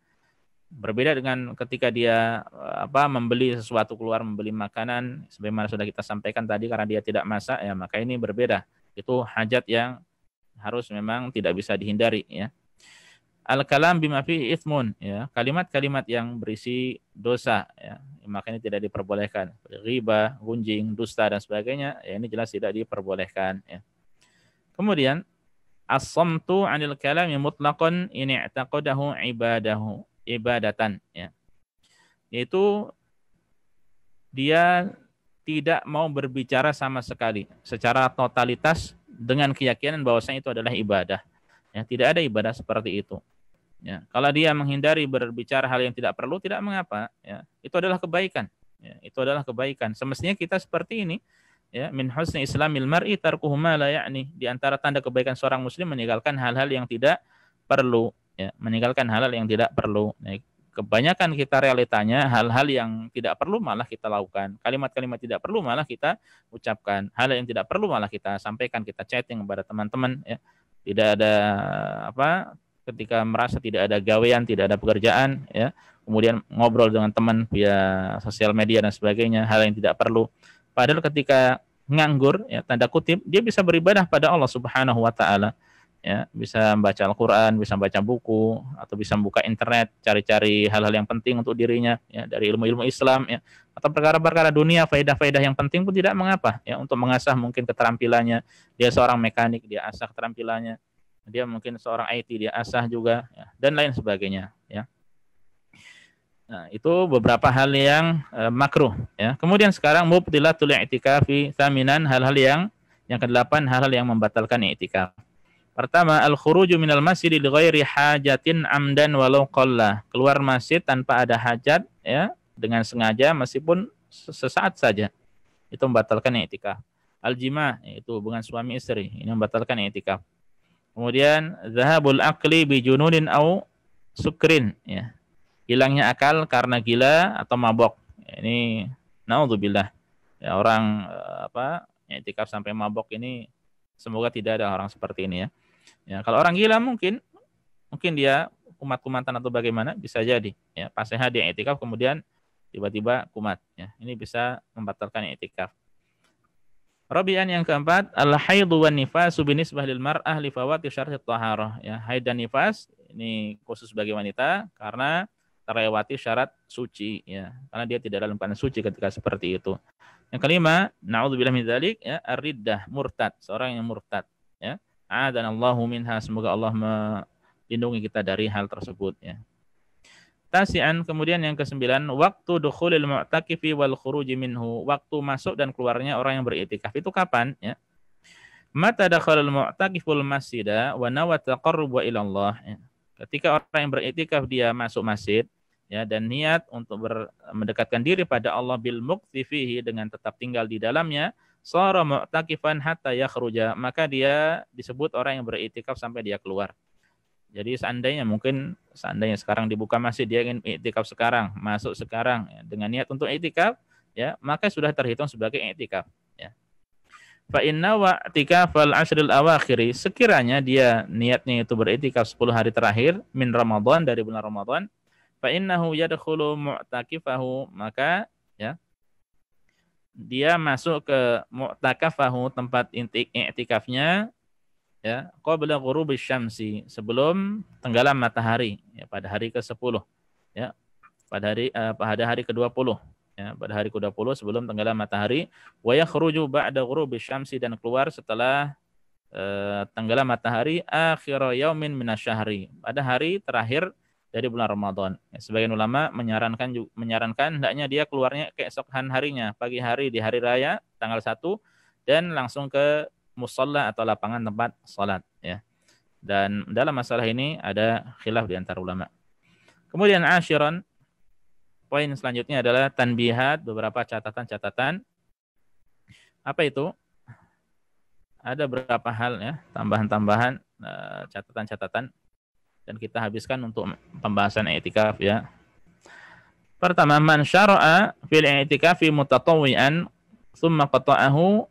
Speaker 1: Berbeda dengan ketika dia membeli sesuatu, keluar membeli makanan, sebagaimana sudah kita sampaikan tadi, karena dia tidak masak, ya, maka ini berbeda. Itu hajat yang harus memang tidak bisa dihindari, ya. Al-kalam bima fihi itsmun, ya, kalimat-kalimat yang berisi dosa, ya, maka ini tidak diperbolehkan. Ghibah, gunjing, dusta, dan sebagainya, ya, ini jelas tidak diperbolehkan, ya. Kemudian as-samtu 'anil kalami mutlaqan in i'taqadahu ibadatan, ya. Yaitu dia tidak mau berbicara sama sekali secara totalitas dengan keyakinan bahwasanya itu adalah ibadah. Ya, tidak ada ibadah seperti itu. Ya, kalau dia menghindari berbicara hal yang tidak perlu, tidak mengapa, ya. Itu adalah kebaikan. Ya, itu adalah kebaikan. Semestinya kita seperti ini, ya, min husni islamil mar'i tarkuhu ma la ya'ni. Di antara tanda kebaikan seorang muslim meninggalkan hal-hal yang tidak perlu, ya, meninggalkan hal-hal yang tidak perlu. Nah, kebanyakan kita realitanya hal-hal yang tidak perlu malah kita lakukan. Kalimat-kalimat tidak perlu malah kita ucapkan. Hal yang tidak perlu malah kita sampaikan, kita chatting kepada teman-teman, ya. Tidak ada ketika merasa tidak ada gawean, tidak ada pekerjaan, ya, kemudian ngobrol dengan teman via sosial media dan sebagainya, hal yang tidak perlu. Padahal ketika nganggur, ya, tanda kutip, dia bisa beribadah pada Allah Subhanahu wa taala, ya, bisa membaca Al-Qur'an, bisa membaca buku, atau bisa membuka internet, cari-cari hal-hal yang penting untuk dirinya, ya, dari ilmu-ilmu Islam, ya, atau perkara-perkara dunia, faedah-faedah yang penting pun tidak mengapa, ya, untuk mengasah mungkin keterampilannya. Dia seorang mekanik, dia asah keterampilannya. Dia mungkin seorang IT, dia asah juga, ya, dan lain sebagainya, ya. Nah, itu beberapa hal yang makruh, ya. Kemudian sekarang mubtilatul i'tikafi tsaminan, hal-hal yang kedelapan, hal-hal yang membatalkan i'tikaf. Pertama, al-khuruju minal masjid li ghairi hajatin amdan walau qalla. Keluar masjid tanpa ada hajat, ya, dengan sengaja meskipun sesaat saja. Itu membatalkan i'tikaf. Al-jima', yaitu hubungan suami istri, ini membatalkan i'tikaf. Kemudian zahabul aqli bi jununin au sukrin, ya. Hilangnya akal karena gila atau mabok. Ini naudzubillah. Ya, orang i'tikaf sampai mabok ini, semoga tidak ada orang seperti ini, ya. Ya, kalau orang gila mungkin dia kumat-kumatan atau bagaimana, bisa jadi, ya, pas sehat dia i'tikaf kemudian tiba-tiba kumat, ya. Ini bisa membatalkan i'tikaf. Rabi'an yang keempat, al-haidhu wan nifasu binisbah lil mar'ah li fawati syarti taharah. Ya, haid dan nifas ini khusus bagi wanita karena terlewati syarat suci ya. Karena dia tidak dalam keadaan suci ketika seperti itu. Yang kelima, naudzubillah min dzalik ya, ar-riddah, murtad, seorang yang murtad ya. A'adanallahu minha, semoga Allah melindungi kita dari hal tersebut ya. Tasian, kemudian yang kesembilan, waktu dukhulil mu'takifi wal khuruji minhu, waktu masuk dan keluarnya orang yang beriktikaf itu kapan ya? Mata dakhalal mu'takiful masjida wa nawa taqarruba ila Allah ya. Ketika orang yang beriktikaf dia masuk masjid ya dan niat untuk mendekatkan diri pada Allah bil mukti fihi, dengan tetap tinggal di dalamnya, shara mu'takifan hatta yakhruja, maka dia disebut orang yang beriktikaf sampai dia keluar. Jadi seandainya sekarang dibuka masjid, dia ingin iktikaf sekarang, masuk sekarang ya, dengan niat untuk iktikaf ya, maka sudah terhitung sebagai iktikaf ya. Fa inna wa i'tikafal ashril awakhiri, sekiranya dia niatnya itu beriktikaf 10 hari terakhir min Ramadan, dari bulan Ramadan, fa innahu yadkhulu mu'takifahu, maka ya dia masuk ke mu'takafahu, tempat iktikafnya ya, qabla ghurubi syamsi, sebelum tenggelam matahari ya, pada hari ke-10 ya, pada hari ke-20 ya, pada hari ke-20 sebelum tenggelam matahari, wa yakhruju ba'da ghurubi syamsi, dan keluar setelah tenggelam matahari, akhir yaumin minasyahri, pada hari terakhir dari bulan Ramadan ya. Sebagian ulama menyarankan hendaknya dia keluarnya keesokan harinya, pagi hari di hari raya tanggal 1, dan langsung ke musalla atau lapangan tempat salat ya. Dan dalam masalah ini ada khilaf di antara ulama. Kemudian asyiran, poin selanjutnya adalah tanbihat, beberapa catatan-catatan. Apa itu? Ada beberapa hal ya, tambahan-tambahan catatan-catatan, dan kita habiskan untuk pembahasan i'tikaf ya. Pertama, man syara'a fil i'tikafi mutatawwi'an tsumma qata'ahu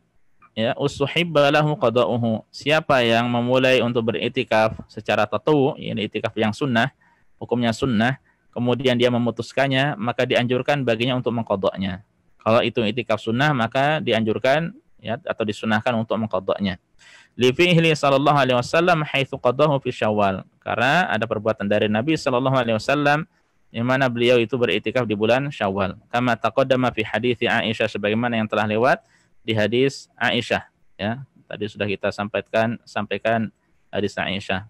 Speaker 1: ya, usuhibba lahu qada'uhu. Siapa yang memulai untuk beriktikaf secara tatawu, ini iktikaf yang sunnah, hukumnya sunnah, kemudian dia memutuskannya, maka dianjurkan baginya untuk mengqada'nya. Kalau itu iktikaf sunnah, maka dianjurkan ya, atau disunnahkan untuk mengqada'nya. Li fi'li sallallahu alaihi wasallam haitsu qadahu fi Syawal. Karena ada perbuatan dari Nabi sallallahu alaihi wasallam yang mana beliau itu beriktikaf di bulan Syawal. Kama taqaddama fi hadits Aisyah, sebagaimana yang telah lewat di hadis Aisyah ya. Tadi sudah kita sampaikan hadis Aisyah.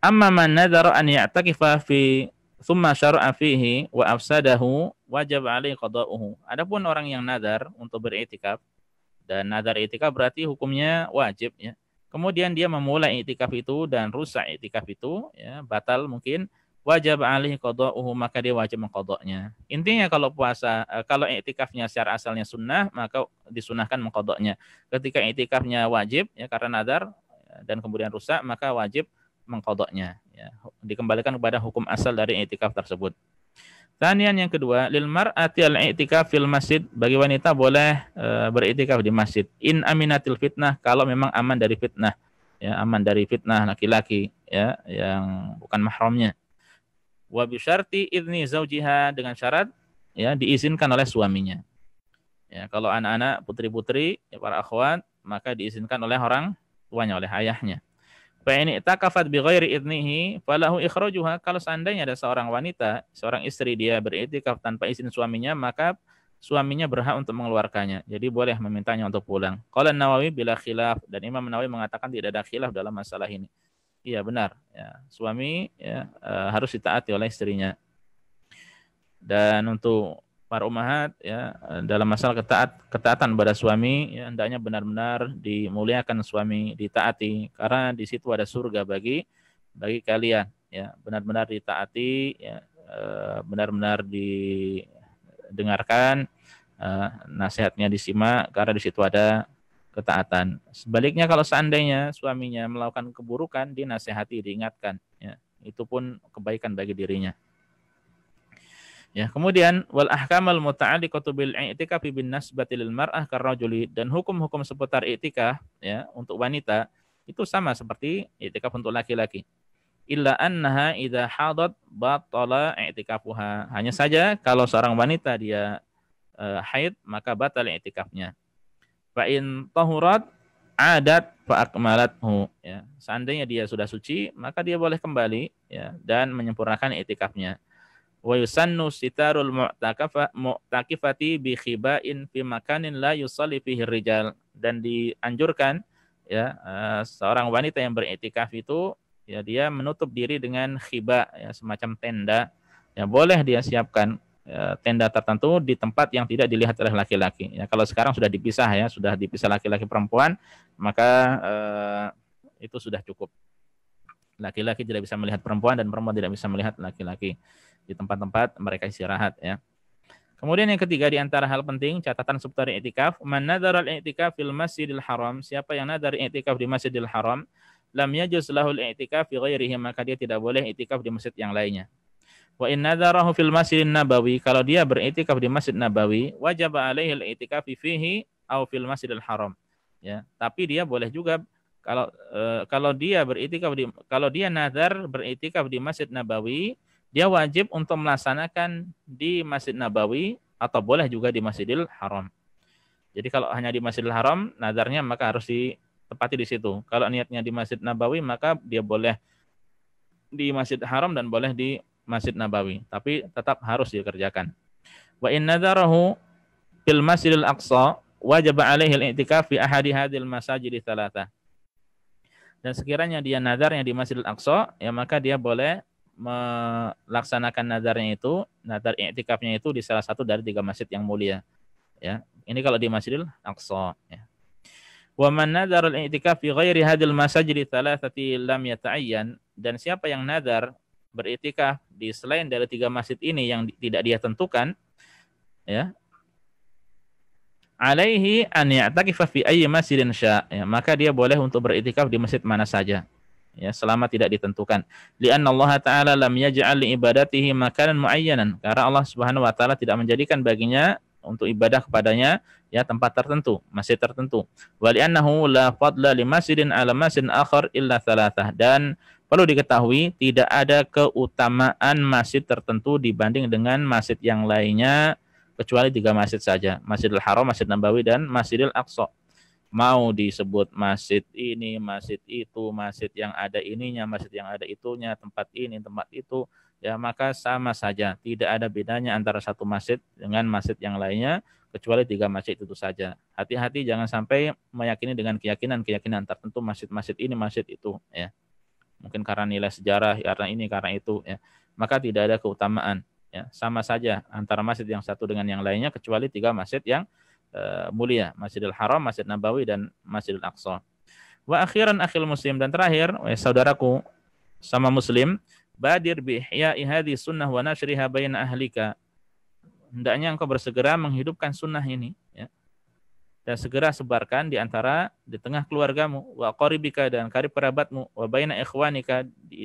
Speaker 1: Amma man nadhara an ya'takifa fi thumma syara'a fihi wa afsadahu wajib alaihi qada'uhu. Adapun orang yang nadar untuk beriktikaf, dan nadar iktikaf berarti hukumnya wajib ya. Kemudian dia memulai iktikaf itu dan rusak iktikaf itu ya, batal mungkin, wajib alaihi qada'uhu, maka dia wajib mengqada'nya. Intinya kalau kalau iktikafnya secara asalnya sunnah, maka disunahkan mengqada'nya. Ketika iktikafnya wajib ya karena nadar dan kemudian rusak, maka wajib mengqada'nya ya. Dikembalikan kepada hukum asal dari iktikaf tersebut. Tanian yang kedua, lil mar'ati al-i'tikaf fil masjid, bagi wanita boleh beriktikaf di masjid. In aminatil fitnah, kalau memang aman dari fitnah ya, aman dari fitnah laki-laki ya yang bukan mahramnya. Wa bi syarti idzni zaujiha, dengan syarat ya diizinkan oleh suaminya. Ya, kalau anak-anak putri-putri ya, para akhwat, maka diizinkan oleh orang tuanya, oleh ayahnya. Fa in itakafat bi ghairi idnihi falahu ikhrajuha, kalau seandainya ada seorang wanita, seorang istri dia beriktikaf tanpa izin suaminya, maka suaminya berhak untuk mengeluarkannya. Jadi boleh memintanya untuk pulang. Qala Nawawi bila khilaf, dan Imam Nawawi mengatakan tidak ada khilaf dalam masalah ini. Iya benar ya, suami ya harus ditaati oleh istrinya. Dan untuk para ummahat ya, dalam masalah ketaatan pada suami ya, hendaknya benar-benar dimuliakan suami, ditaati, karena di situ ada surga bagi kalian ya. Benar-benar ditaati ya, benar-benar didengarkan, nasihatnya disimak, karena di situ ada ketaatan. Sebaliknya kalau seandainya suaminya melakukan keburukan, dinasihati, diingatkan ya, itu pun kebaikan bagi dirinya. Ya, kemudian wal ahkamal muta'alliqatu bil i'tikafi bin nasbati lil mar'ah karrajuli, dan hukum-hukum seputar i'tikaf ya untuk wanita itu sama seperti i'tikaf untuk laki-laki. Illa annaha idza hadat batala i'tikafuha. Hanya saja kalau seorang wanita dia haid, maka batal i'tikafnya. Fa in tahurat adat fa akmalathu, ya. Seandainya dia sudah suci, maka dia boleh kembali, ya, dan menyempurnakan i'tikafnya. Wa yusannu sitarul mu'takifati bi khiba'in fi makanin la yusalli fihi rijal, dan dianjurkan, ya, seorang wanita yang beriktikaf itu, ya, dia menutup diri dengan khiba, ya, semacam tenda, ya, boleh dia siapkan, ya, tenda tertentu di tempat yang tidak dilihat oleh laki-laki, ya. Kalau sekarang sudah dipisah, ya, sudah dipisah laki-laki perempuan, maka itu sudah cukup. Laki-laki tidak bisa melihat perempuan dan perempuan tidak bisa melihat laki-laki di tempat-tempat mereka istirahat, ya. Kemudian yang ketiga di antara hal penting catatan seputar i'tikaf, man nadzara al-i'tikaf fil Masjidil Haram, siapa yang nadar i'tikaf di Masjidil Haram, lam yajuz lahu al-i'tikaf fi ghairihi, maka dia tidak boleh i'tikaf di masjid yang lainnya. Wa in nadzarahu fil Masjidin Nabawi, kalau dia beriktikaf di Masjid Nabawi, wajib alaihi al-i'tikaf fihi au fil Masjidil Haram, ya. Tapi dia boleh juga kalau dia beriktikaf kalau dia nazar beriktikaf di Masjid Nabawi, dia wajib untuk melaksanakan di Masjid Nabawi atau boleh juga di Masjidil Haram. Jadi kalau hanya di Masjidil Haram nazarnya, maka harus ditepati di situ. Kalau niatnya di Masjid Nabawi, maka dia boleh di Masjid Haram dan boleh di Masjid Nabawi, tapi tetap harus dikerjakan. Wa in nadzarahu fil Masjidil Aqsa wajib alaihi al-i'tikaf fi ahadi hadhil masajid tsalatah. Dan sekiranya dia nazarnya di Masjidil Aqsa, ya, maka dia boleh melaksanakan nazarnya itu, nazar i'tikafnya itu di salah satu dari 3 masjid yang mulia, ya. Ini kalau di Masjidil Aqsa, ya. Wa man nadzara al-i'tikaf fi ghairi hadhil masajid thalathati lam yata'ayyan, dan siapa yang nazar beriktikaf di selain dari 3 masjid ini yang tidak dia tentukan, ya, alaihi an ya'takifa fi ayyi masjidin sya', ya, maka dia boleh untuk beriktikaf di masjid mana saja, ya, selama tidak ditentukan. Li'anna Allah Ta'ala lam yaj'al li ibadatihi makanan muayyanan, karena Allah Subhanahu wa taala tidak menjadikan baginya untuk ibadah kepadanya, ya, tempat tertentu, masjid tertentu. Wa li'annahu la fadla li masjidin 'ala masjidin akhar illa thalathah, dan perlu diketahui tidak ada keutamaan masjid tertentu dibanding dengan masjid yang lainnya kecuali 3 masjid saja, Masjidil Haram, Masjid Nabawi, dan Masjidil Aqsa. Mau disebut masjid ini, masjid itu, masjid yang ada ininya, masjid yang ada itunya, tempat ini, tempat itu, ya, maka sama saja, tidak ada bedanya antara satu masjid dengan masjid yang lainnya kecuali 3 masjid itu saja. Hati-hati jangan sampai meyakini dengan keyakinan tertentu masjid-masjid ini, masjid itu, ya. Mungkin karena nilai sejarah, karena ini, karena itu, ya. Maka tidak ada keutamaan, ya. Sama saja antara masjid yang satu dengan yang lainnya kecuali 3 masjid yang mulia, Masjidil Haram, Masjid Nabawi, dan Masjidil Aqsa. Wa akhiran akhil muslim, dan terakhir, saudaraku sama muslim, badir bi ihya'i hadhihi sunnah wa nashriha baina ahlika, hendaknya engkau bersegera menghidupkan sunnah ini, ya, dan segera sebarkan di tengah keluargamu, wa qaribika, dan karib kerabatmu, wa baina ikhwanika, di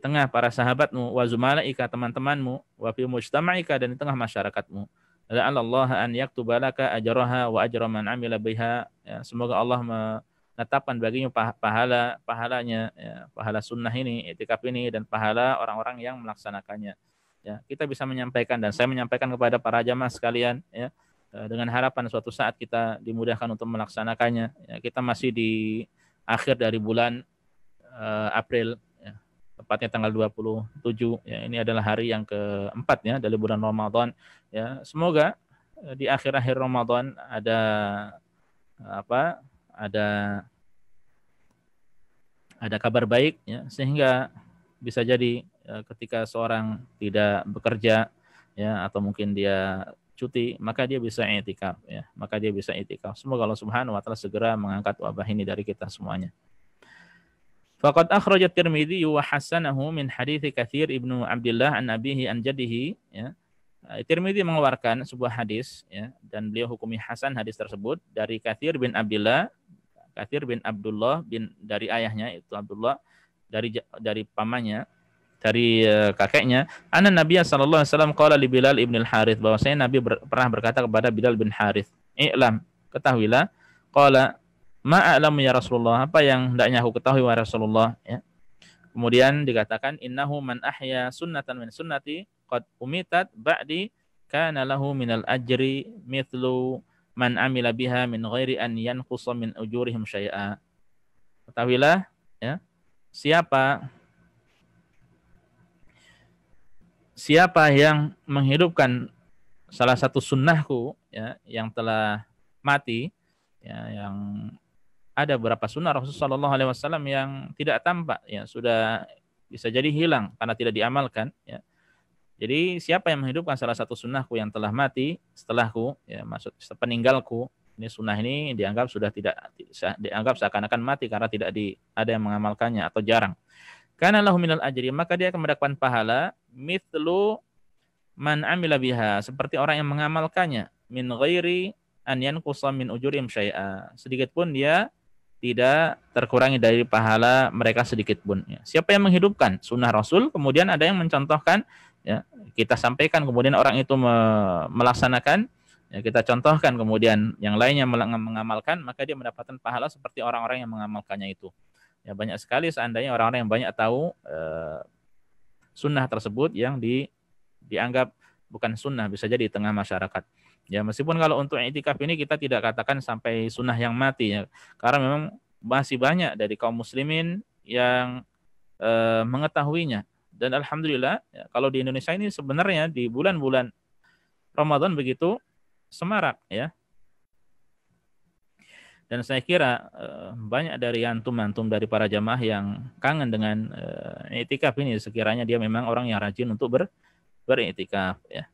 Speaker 1: tengah para sahabatmu, wa zumalaika, teman-temanmu, wa fi mujtama'ika, dan di tengah masyarakatmu. La'allallah an yaktuba laka ajraha wa ajra man 'amila biha, ya, semoga Allah menetapkan bagimu pahalanya, ya, pahala sunnah ini, i'tikaf ini, dan pahala orang-orang yang melaksanakannya. Ya, kita bisa menyampaikan, dan saya menyampaikan kepada para jamaah sekalian, ya, dengan harapan suatu saat kita dimudahkan untuk melaksanakannya. Ya, kita masih di akhir dari bulan April, tepatnya tanggal 27, ya, ini adalah hari yang keempat, ya, dari bulan Ramadan, ya. Semoga di akhir-akhir Ramadan ada kabar baik, ya, sehingga bisa jadi ketika seorang tidak bekerja, ya, atau mungkin dia cuti, maka dia bisa i'tikaf, ya, maka dia bisa i'tikaf. Semoga Allah Subhanahu wa taala segera mengangkat wabah ini dari kita semuanya. Faqad akhrajat Tirmidzi wa hasanahu min hadits Katsir ibnu Abdullah an abihi an jaddihi, ya. Tirmidzi mengeluarkan sebuah hadis, ya, dan beliau hukumi hasan hadis tersebut dari Katsir bin Abdullah dari ayahnya itu Abdullah, dari pamannya, dari kakeknya, anna Nabiy sallallahu alaihi wasallam qala li Bilal ibn al-Harits, bahwasanya Nabi pernah berkata kepada Bilal bin Harits, "I'lam, ketahuilah, qala ma'alamu ya Rasulullah, apa yang hendaknya aku ketahui wahai Rasulullah, ya." Kemudian dikatakan, innahu man ahya sunnatan min sunnati qad umitat ba'di kana lahu minal ajri mithlu man amila biha min ghairi an yanqusa min ujurihim syai'a. Ketahuilah ya, siapa yang menghidupkan salah satu sunnahku ya yang telah mati ya, yang ada beberapa sunnah Rasulullah SAW yang tidak tampak ya, sudah bisa jadi hilang karena tidak diamalkan ya. Jadi siapa yang menghidupkan salah satu sunnahku yang telah mati setelahku ya, maksud peninggalku, ini sunnah ini dianggap sudah tidak dianggap seakan-akan mati karena tidak ada yang mengamalkannya atau jarang. Kana lahu minal ajri, maka dia akan mendapatkan pahala mithlu man amila biha, seperti orang yang mengamalkannya, min ghairi an yanqusa min ujurim syai'a, sedikit pun dia tidak terkurangi dari pahala mereka sedikit pun ya. Siapa yang menghidupkan sunnah Rasul kemudian ada yang mencontohkan ya, kita sampaikan kemudian orang itu melaksanakan ya, kita contohkan kemudian yang lainnya mengamalkan, maka dia mendapatkan pahala seperti orang-orang yang mengamalkannya itu. Ya, banyak sekali seandainya orang-orang yang banyak tahu sunnah tersebut yang dianggap bukan sunnah, bisa jadi di tengah masyarakat. Ya, meskipun kalau untuk i'tikaf ini kita tidak katakan sampai sunnah yang mati ya, karena memang masih banyak dari kaum muslimin yang mengetahuinya. Dan alhamdulillah ya, kalau di Indonesia ini sebenarnya di bulan-bulan Ramadan begitu semarak ya. Dan saya kira banyak dari antum-antum dari para jamaah yang kangen dengan i'tikaf ini, sekiranya dia memang orang yang rajin untuk beriktikaf ya.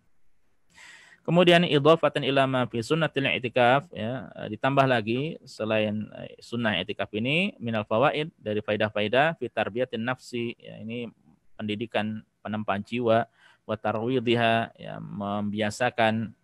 Speaker 1: Kemudian idhafatan ila ma fi sunnatil i'tikaf ya, ditambah lagi selain sunnah i'tikaf ini minal fawaid, dari faedah-faedah fi tarbiyatin nafsi ya, ini pendidikan penempaan jiwa, wa tarwidhiha ya, membiasakan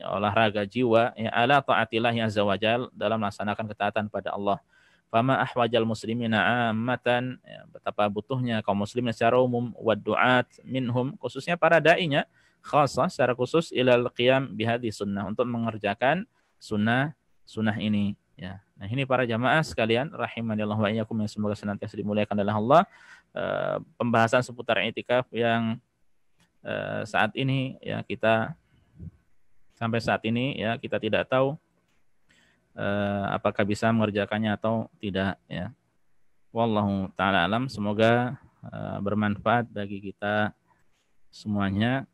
Speaker 1: olahraga jiwa ya, ala taatillah azza wajal, dalam melaksanakan ketaatan pada Allah. Fama ahwajal muslimina ammatan ya, betapa butuhnya kaum muslimin secara umum, wa du'at minhum, khususnya para dai-nya, khasah secara khusus ilal qiyam bihadhi sunnah, untuk mengerjakan sunnah ini ya. Nah, ini para jamaah sekalian rahimanillah wa iyyakum yang semoga senantiasa dimuliakan oleh Allah, pembahasan seputar i'tikaf yang saat ini ya kita sampai saat ini ya kita tidak tahu apakah bisa mengerjakannya atau tidak ya. Wallahu taala alam, semoga bermanfaat bagi kita semuanya.